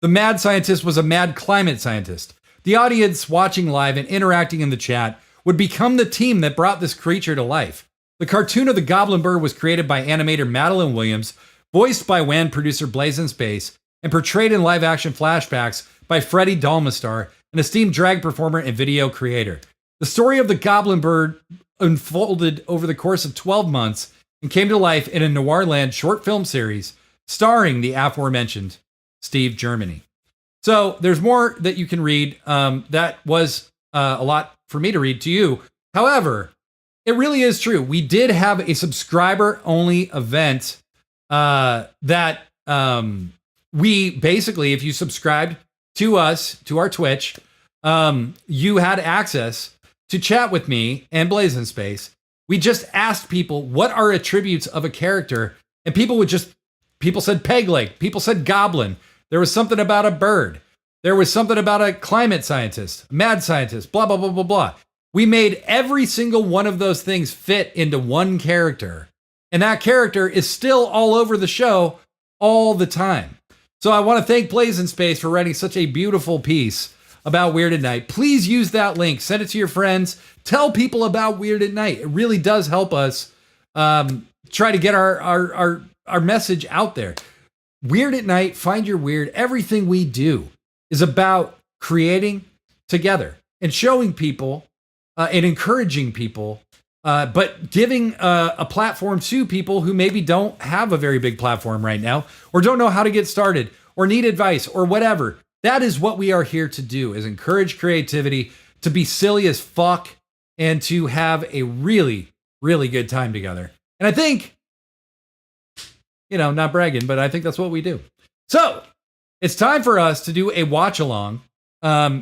Speaker 1: the mad scientist was a mad climate scientist. The audience watching live and interacting in the chat would become the team that brought this creature to life. The cartoon of the Goblin Bird was created by animator Madeline Williams, voiced by WAN producer Blazing Space, and portrayed in live-action flashbacks by Freddie Dalmastar, an esteemed drag performer and video creator. The story of the Goblin Bird unfolded over the course of 12 months and came to life in a Noirland short film series starring the aforementioned Steve Germany. So there's more that you can read. That was a lot for me to read to you. However, it really is true. We did have a subscriber-only event that we basically, if you subscribed to us, to our Twitch, you had access to chat with me and Blazing Space. We just asked people what are attributes of a character, and people said peg leg, people said goblin. There was something about a bird. There was something about a climate scientist, mad scientist, blah, blah, blah, blah, blah. We made every single one of those things fit into one character. And that character is still all over the show all the time. So I want to thank Blazing Space for writing such a beautiful piece about Weird at Night. Please use that link. Send it to your friends. Tell people about Weird at Night. It really does help us try to get our message out there. Weird at Night, Find Your Weird, everything we do is about creating together and showing people and encouraging people, but giving a platform to people who maybe don't have a very big platform right now, or don't know how to get started, or need advice, or whatever. That is what we are here to do, is encourage creativity, to be silly as fuck, and to have a really, really good time together. And I think, not bragging, but I think that's what we do. So it's time for us to do a watch along.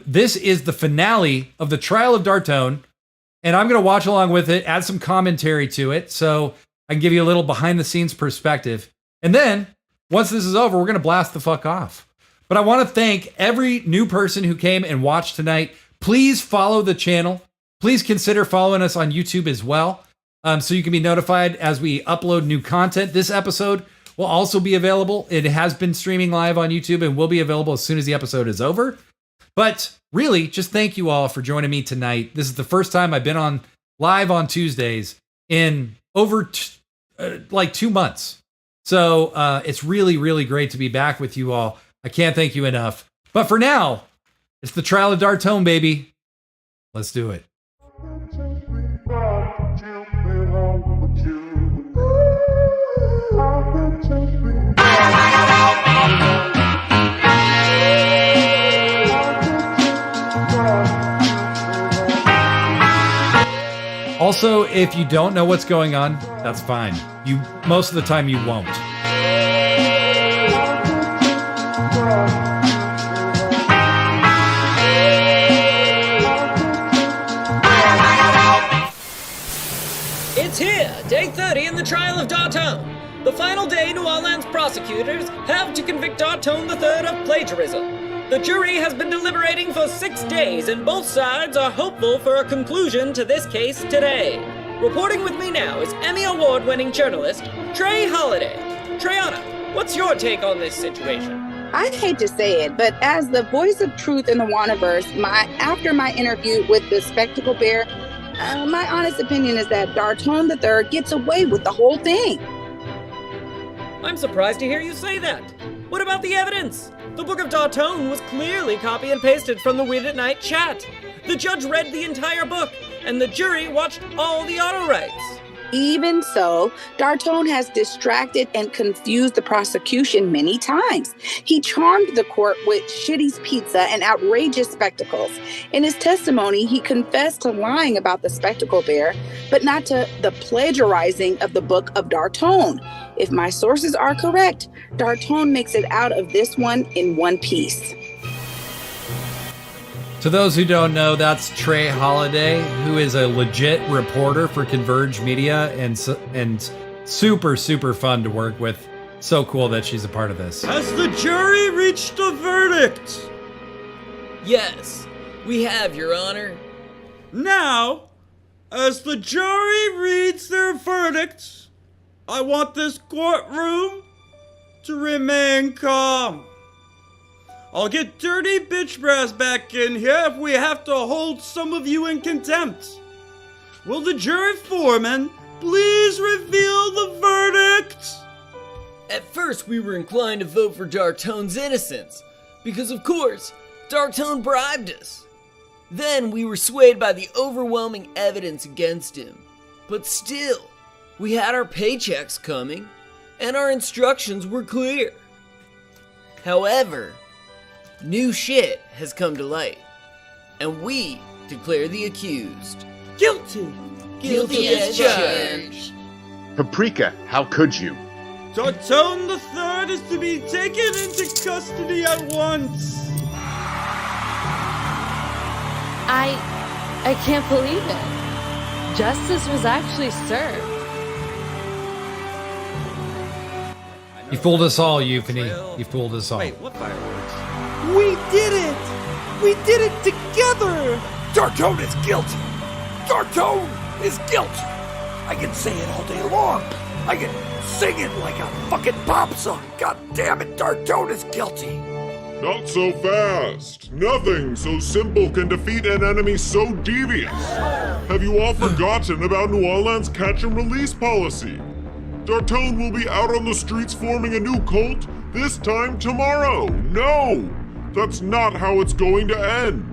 Speaker 1: This is the finale of the Trial of Dartone, and I'm going to watch along with it, add some commentary to it, so I can give you a little behind the scenes perspective. And then once this is over, we're going to blast the fuck off. But I want to thank every new person who came and watched tonight. Please follow the channel. Please consider following us on YouTube as well, so you can be notified as we upload new content. This episode will also be available. It has been streaming live on YouTube and will be available as soon as the episode is over. But really, just thank you all for joining me tonight. This is the first time I've been on live on Tuesdays in over 2 months. So it's really, really great to be back with you all. I can't thank you enough. But for now, it's the Trial of Dartone, baby. Let's do it. Also, if you don't know what's going on, that's fine. Most of the time you won't.
Speaker 4: It's here, day 30 in the trial of Dartone. The final day New Orleans prosecutors have to convict Dartone III of plagiarism. The jury has been deliberating for 6 days, and both sides are hopeful for a conclusion to this case today. Reporting with me now is Emmy Award-winning journalist Trey Holiday. Treyana, what's your take on this situation?
Speaker 5: I hate to say it, but as the voice of truth in the Wandaverse, after my interview with the Spectacle Bear, my honest opinion is that Dartone III gets away with the whole thing.
Speaker 4: I'm surprised to hear you say that. What about the evidence? The Book of Dartone was clearly copy and pasted from the Weird at Night chat. The judge read the entire book, and the jury watched all the auto rights.
Speaker 5: Even so, Dartone has distracted and confused the prosecution many times. He charmed the court with Shitty's Pizza and outrageous spectacles. In his testimony, he confessed to lying about the Spectacle Bear, but not to the plagiarizing of the Book of Dartone. If my sources are correct, Dartone makes it out of this one in one piece.
Speaker 1: To those who don't know, that's Trey Holiday, who is a legit reporter for Converge Media and super, super fun to work with. So cool that she's a part of this.
Speaker 6: Has the jury reached a verdict?
Speaker 4: Yes, we have, Your Honor.
Speaker 6: Now, as the jury reads their verdict, I want this courtroom to remain calm. I'll get Dirty Bitch Brass back in here if we have to hold some of you in contempt. Will the jury foreman please reveal the verdict?
Speaker 4: At first, we were inclined to vote for Dartone's innocence, because of course, Dartone bribed us. Then we were swayed by the overwhelming evidence against him. But still, we had our paychecks coming, and our instructions were clear. However, new shit has come to light, and we declare the accused
Speaker 6: Guilty.
Speaker 4: guilty as charged.
Speaker 7: Paprika, how could you?
Speaker 6: Dartone III is to be taken into custody at once.
Speaker 8: I can't believe it. Justice was actually served.
Speaker 1: You fooled us all, Euphony. You fooled us all.
Speaker 6: Wait, what fireworks? We did it! We did it together!
Speaker 3: Dartone is guilty. Dartone is guilty. I can say it all day long. I can sing it like a fucking pop song. God damn it, Dartone is guilty.
Speaker 9: Not so fast. Nothing so simple can defeat an enemy so devious. Have you all forgotten about New Orleans' catch and release policy? Dartone will be out on the streets forming a new cult this time tomorrow. No! That's not how it's going to end.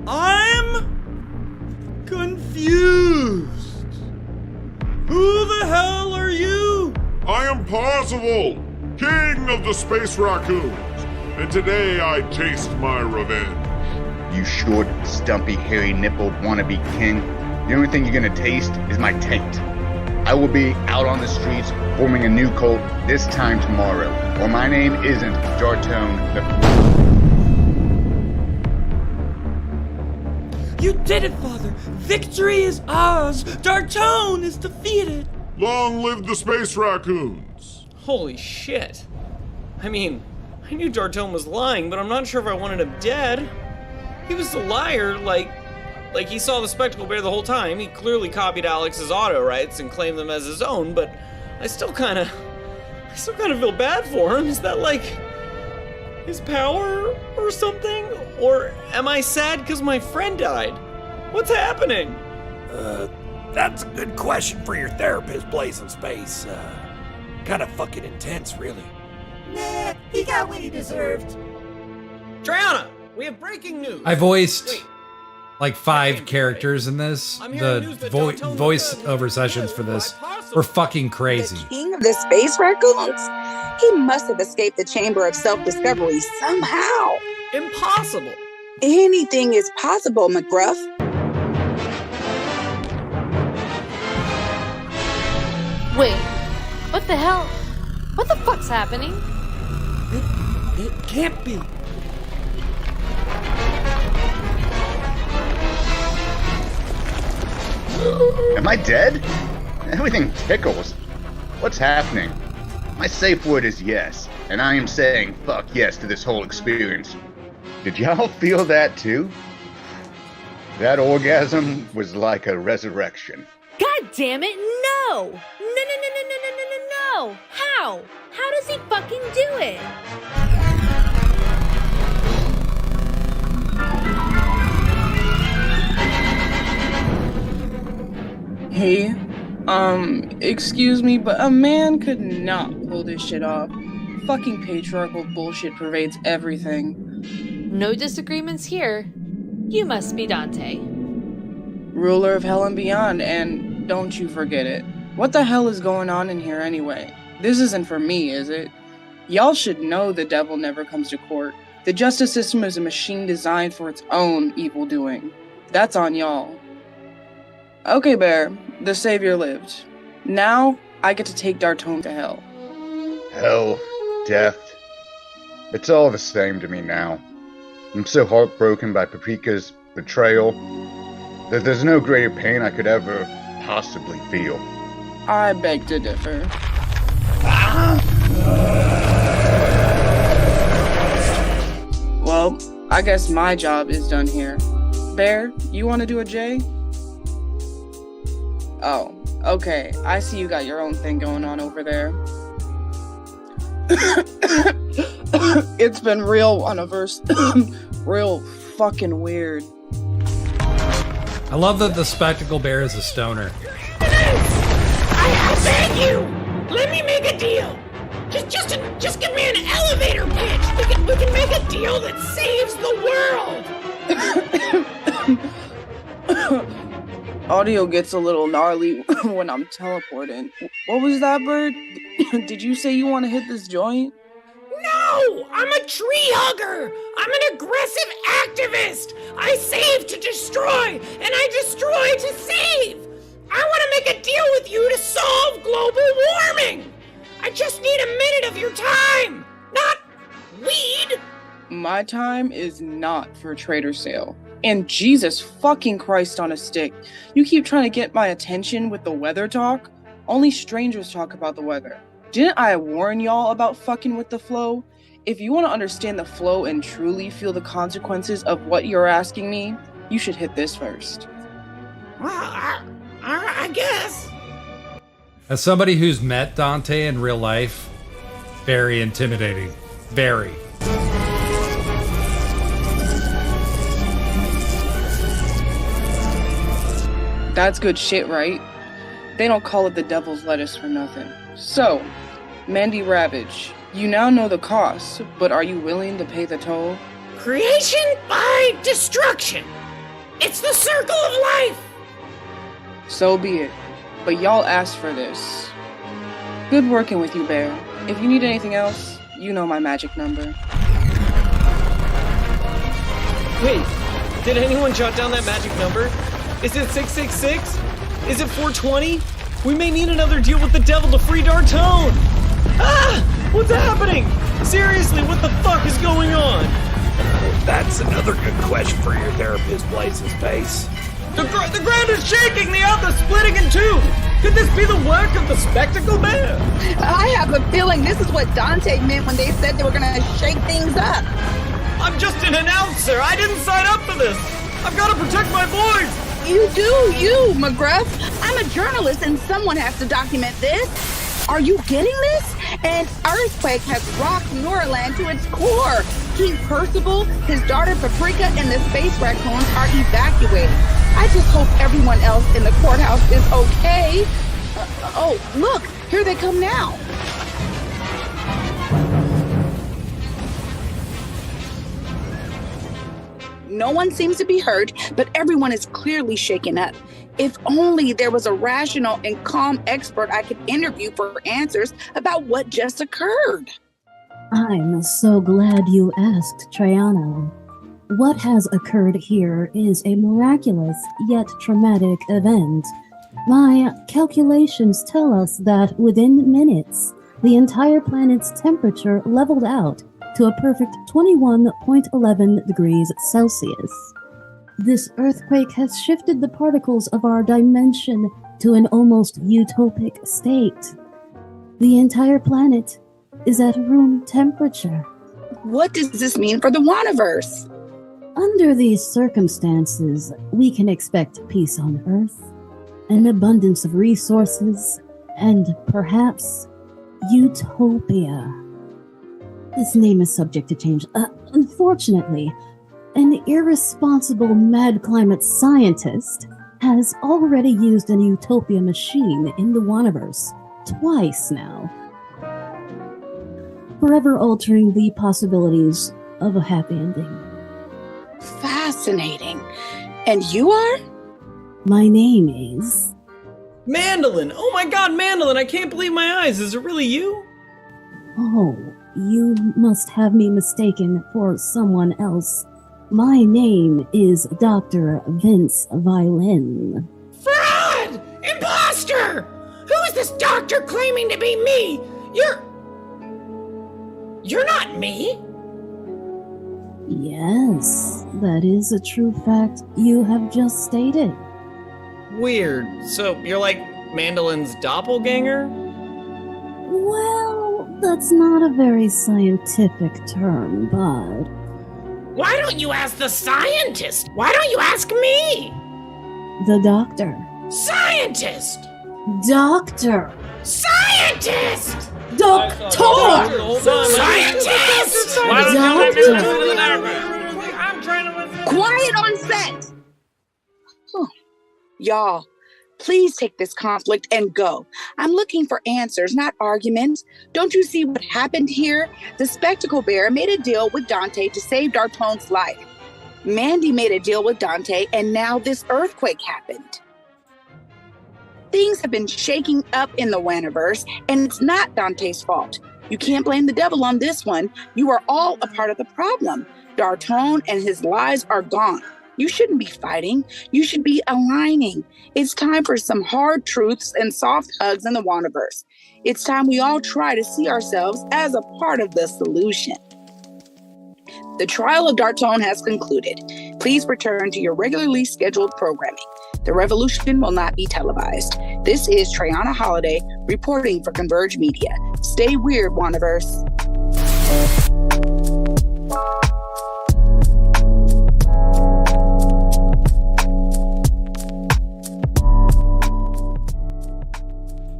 Speaker 6: I'm confused. Who the hell are you?
Speaker 9: I am Parzival, king of the Space Raccoons, and today I taste my revenge.
Speaker 7: You short, stumpy, hairy-nippled wannabe king. The only thing you're gonna taste is my taint. I will be out on the streets forming a new cult this time tomorrow, or my name isn't Dartone the...
Speaker 6: You did it, Father! Victory is ours! Dartone is defeated!
Speaker 9: Long live the Space Raccoons!
Speaker 4: Holy shit. I mean, I knew Dartone was lying, but I'm not sure if I wanted him dead. He was a liar, like he saw the spectacle bear the whole time. He clearly copied Alex's auto rights and claimed them as his own, but I still kind of feel bad for him. Is that like his power or something? Or am I sad because my friend died? What's happening?
Speaker 3: That's a good question for your therapist, Blazing Space. Kind of fucking intense, really.
Speaker 10: Nah, he got what he deserved.
Speaker 4: Triana, we have breaking news.
Speaker 1: I voiced
Speaker 4: Wait.
Speaker 1: like 5 characters in this.
Speaker 4: I'm hearing
Speaker 1: The
Speaker 4: news that Dartone
Speaker 1: voice
Speaker 4: the
Speaker 1: over
Speaker 4: Third
Speaker 1: sessions for
Speaker 4: was
Speaker 1: this
Speaker 4: quite possible.
Speaker 1: were fucking crazy.
Speaker 5: The king of the space raccoons? He must have escaped the chamber of self-discovery somehow.
Speaker 4: Impossible.
Speaker 5: Anything is possible, McGruff.
Speaker 8: Wait, what the hell? What the fuck's happening?
Speaker 6: It can't be.
Speaker 7: Am I dead? Everything tickles. What's happening? My safe word is yes, and I am saying fuck yes to this whole experience. Did y'all feel that too? That orgasm was like a resurrection.
Speaker 8: God damn it, no! No! How? How does he fucking do it?
Speaker 11: Hey, excuse me, but a man could not pull this shit off. Fucking patriarchal bullshit pervades everything.
Speaker 8: No disagreements here. You must be Dante.
Speaker 11: Ruler of hell and beyond, and don't you forget it. What the hell is going on in here anyway? This isn't for me, is it? Y'all should know the devil never comes to court. The justice system is a machine designed for its own evil doing. That's on y'all. Okay, Bear, the savior lived. Now, I get to take Dartone to hell.
Speaker 7: Hell, death. It's all the same to me now. I'm so heartbroken by Paprika's betrayal that there's no greater pain I could ever possibly feel.
Speaker 11: I beg to differ. Well, I guess my job is done here. Bear, you want to do a J? Oh, okay. I see you got your own thing going on over there. It's been real real fucking weird.
Speaker 1: I love that the spectacle bear is a stoner.
Speaker 10: I beg you! Let me make a deal! Just give me an elevator pitch! We can make a deal that saves the world!
Speaker 11: Audio gets a little gnarly when I'm teleporting. What was that, Bird? Did you say you want to hit this joint?
Speaker 10: No! I'm a tree hugger! I'm an aggressive activist! I save to destroy, and I destroy to save! I want to make a deal with you to solve global warming! I just need a minute of your time! Not weed!
Speaker 11: My time is not for traitor sale. And Jesus fucking Christ on a stick. You keep trying to get my attention with the weather talk? Only strangers talk about the weather. Didn't I warn y'all about fucking with the flow? If you want to understand the flow and truly feel the consequences of what you're asking me, you should hit this first.
Speaker 10: Well, I guess.
Speaker 1: As somebody who's met Dante in real life, very intimidating. Very.
Speaker 11: That's good shit, right? They don't call it the devil's lettuce for nothing. So, Mandy Ravage, you now know the cost, but are you willing to pay the toll?
Speaker 10: Creation by destruction. It's the circle of life.
Speaker 11: So be it. But y'all asked for this. Good working with you, Bear. If you need anything else, you know my magic number.
Speaker 4: Wait, did anyone jot down that magic number? Is it 666? Is it 420? We may need another deal with the devil to free Dartone! Ah! What's happening? Seriously, what the fuck is going on?
Speaker 3: That's another good question for your therapist, Blaze's Face.
Speaker 4: The ground is shaking, the earth is splitting in two! Could this be the work of the Spectacle Bear?
Speaker 5: I have a feeling this is what Dante meant when they said they were gonna shake things up.
Speaker 4: I'm just an announcer. I didn't sign up for this. I've got to protect my voice.
Speaker 5: You do, you, McGruff. I'm a journalist and someone has to document this. Are you getting this? An earthquake has rocked Norland to its core. King Percival, his daughter Paprika, and the space raccoons are evacuated. I just hope everyone else in the courthouse is okay. Oh, look, here they come now. No one seems to be hurt, but everyone is clearly shaken up. If only there was a rational and calm expert I could interview for answers about what just occurred.
Speaker 12: I'm so glad you asked, Triana. What has occurred here is a miraculous yet traumatic event. My calculations tell us that within minutes, the entire planet's temperature leveled out to a perfect 21.11 degrees Celsius. This earthquake has shifted the particles of our dimension to an almost utopic state. The entire planet is at room temperature.
Speaker 5: What does this mean for the Waniverse?
Speaker 12: Under these circumstances, we can expect peace on Earth, an abundance of resources, and perhaps utopia. This name is subject to change. Unfortunately, an irresponsible mad climate scientist has already used an utopia machine in the Waniverse twice now, forever altering the possibilities of a happy ending.
Speaker 5: Fascinating. And you are?
Speaker 12: My name is...
Speaker 4: Mandolin! Oh my god, Mandolin! I can't believe my eyes! Is it really you?
Speaker 12: Oh, you must have me mistaken for someone else. My name is Dr. Vince Violin.
Speaker 10: Fraud! Imposter! Who is this doctor claiming to be me? You're not me?
Speaker 12: Yes, that is a true fact you have just stated.
Speaker 4: Weird. So, you're like Mandolin's doppelganger?
Speaker 12: Well, that's not a very scientific term, but...
Speaker 10: Why don't you ask the scientist? Why don't you ask me?
Speaker 12: The doctor.
Speaker 10: Scientist!
Speaker 12: Doctor!
Speaker 10: Scientist!
Speaker 12: Doctor!
Speaker 10: Scientist!
Speaker 5: Why
Speaker 12: don't you listen
Speaker 10: to the narrator? I'm trying to listen.
Speaker 5: Quiet on set! Oh. Y'all, please take this conflict and go. I'm looking for answers, not arguments. Don't you see what happened here? The Spectacle Bear made a deal with Dante to save Dartone's life. Mandy made a deal with Dante, and now this earthquake happened. Things have been shaking up in the Waniverse, and it's not Dante's fault. You can't blame the devil on this one. You are all a part of the problem. Dartone and his lies are gone. You shouldn't be fighting. You should be aligning. It's time for some hard truths and soft hugs in the Waniverse. It's time we all try to see ourselves as a part of the solution. The trial of Dartone has concluded. Please return to your regularly scheduled programming. The revolution will not be televised. This is Triana Holiday reporting for Converge Media. Stay weird, Waniverse.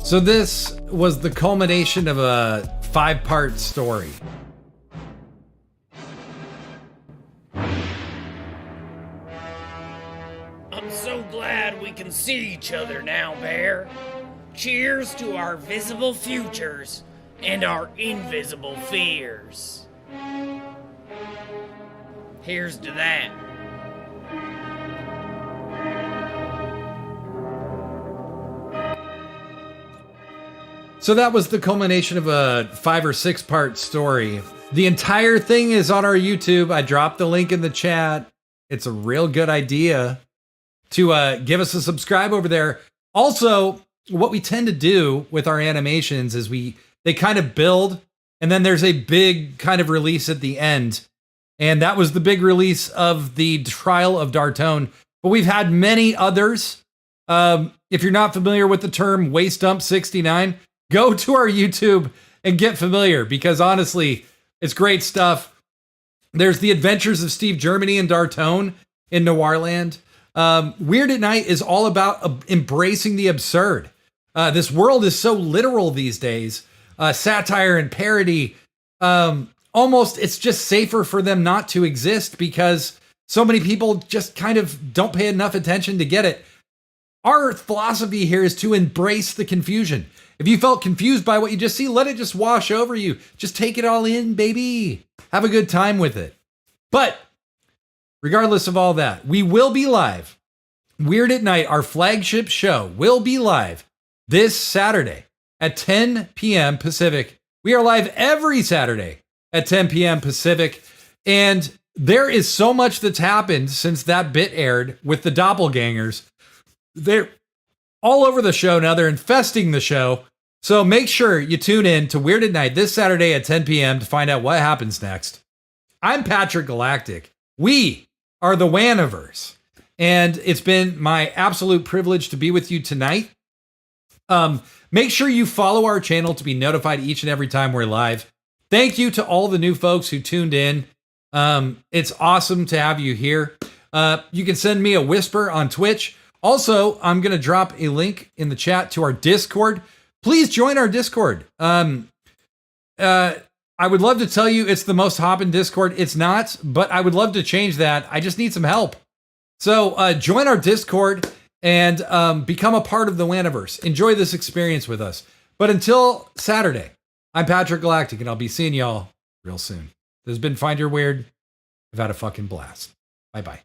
Speaker 1: So this was the culmination of a 5-part story.
Speaker 10: I'm so glad we can see each other now, Bear. Cheers to our visible futures and our invisible fears. Here's to that.
Speaker 1: So that was the culmination of a 5 or 6 part story. The entire thing is on our YouTube. I dropped the link in the chat. It's a real good idea to give us a subscribe over there. Also, what we tend to do with our animations is they kind of build, and then there's a big kind of release at the end. And that was the big release of the Trial of Dartone. But we've had many others. If you're not familiar with the term Waste Dump 69, go to our YouTube and get familiar, because honestly, it's great stuff. There's the Adventures of Steve Germany and Dartone in Noirland. Weird at Night is all about embracing the absurd. This world is so literal these days. Satire and parody, almost it's just safer for them not to exist because so many people just kind of don't pay enough attention to get it. Our philosophy here is to embrace the confusion. If you felt confused by what you just see, let it just wash over you. Just take it all in, baby. Have a good time with it. But regardless of all that, we will be live. Weird at Night, our flagship show, will be live this Saturday at 10 p.m. Pacific. We are live every Saturday at 10 p.m. Pacific. And there is so much that's happened since that bit aired with the doppelgangers. They're all over the show now. They're infesting the show. So make sure you tune in to Weird at Night this Saturday at 10 p.m. to find out what happens next. I'm Patrick Galactic. We are the Waniverse. And it's been my absolute privilege to be with you tonight. Make sure you follow our channel to be notified each and every time we're live. Thank you to all the new folks who tuned in. It's awesome to have you here. You can send me a whisper on Twitch. Also, I'm going to drop a link in the chat to our Discord. Please join our Discord. I would love to tell you it's the most hoppin' Discord. It's not, but I would love to change that. I just need some help. So join our Discord and become a part of the Waniverse. Enjoy this experience with us. But until Saturday, I'm Patrick Galactic, and I'll be seeing y'all real soon. This has been Find Your Weird. I've had a fucking blast. Bye-bye.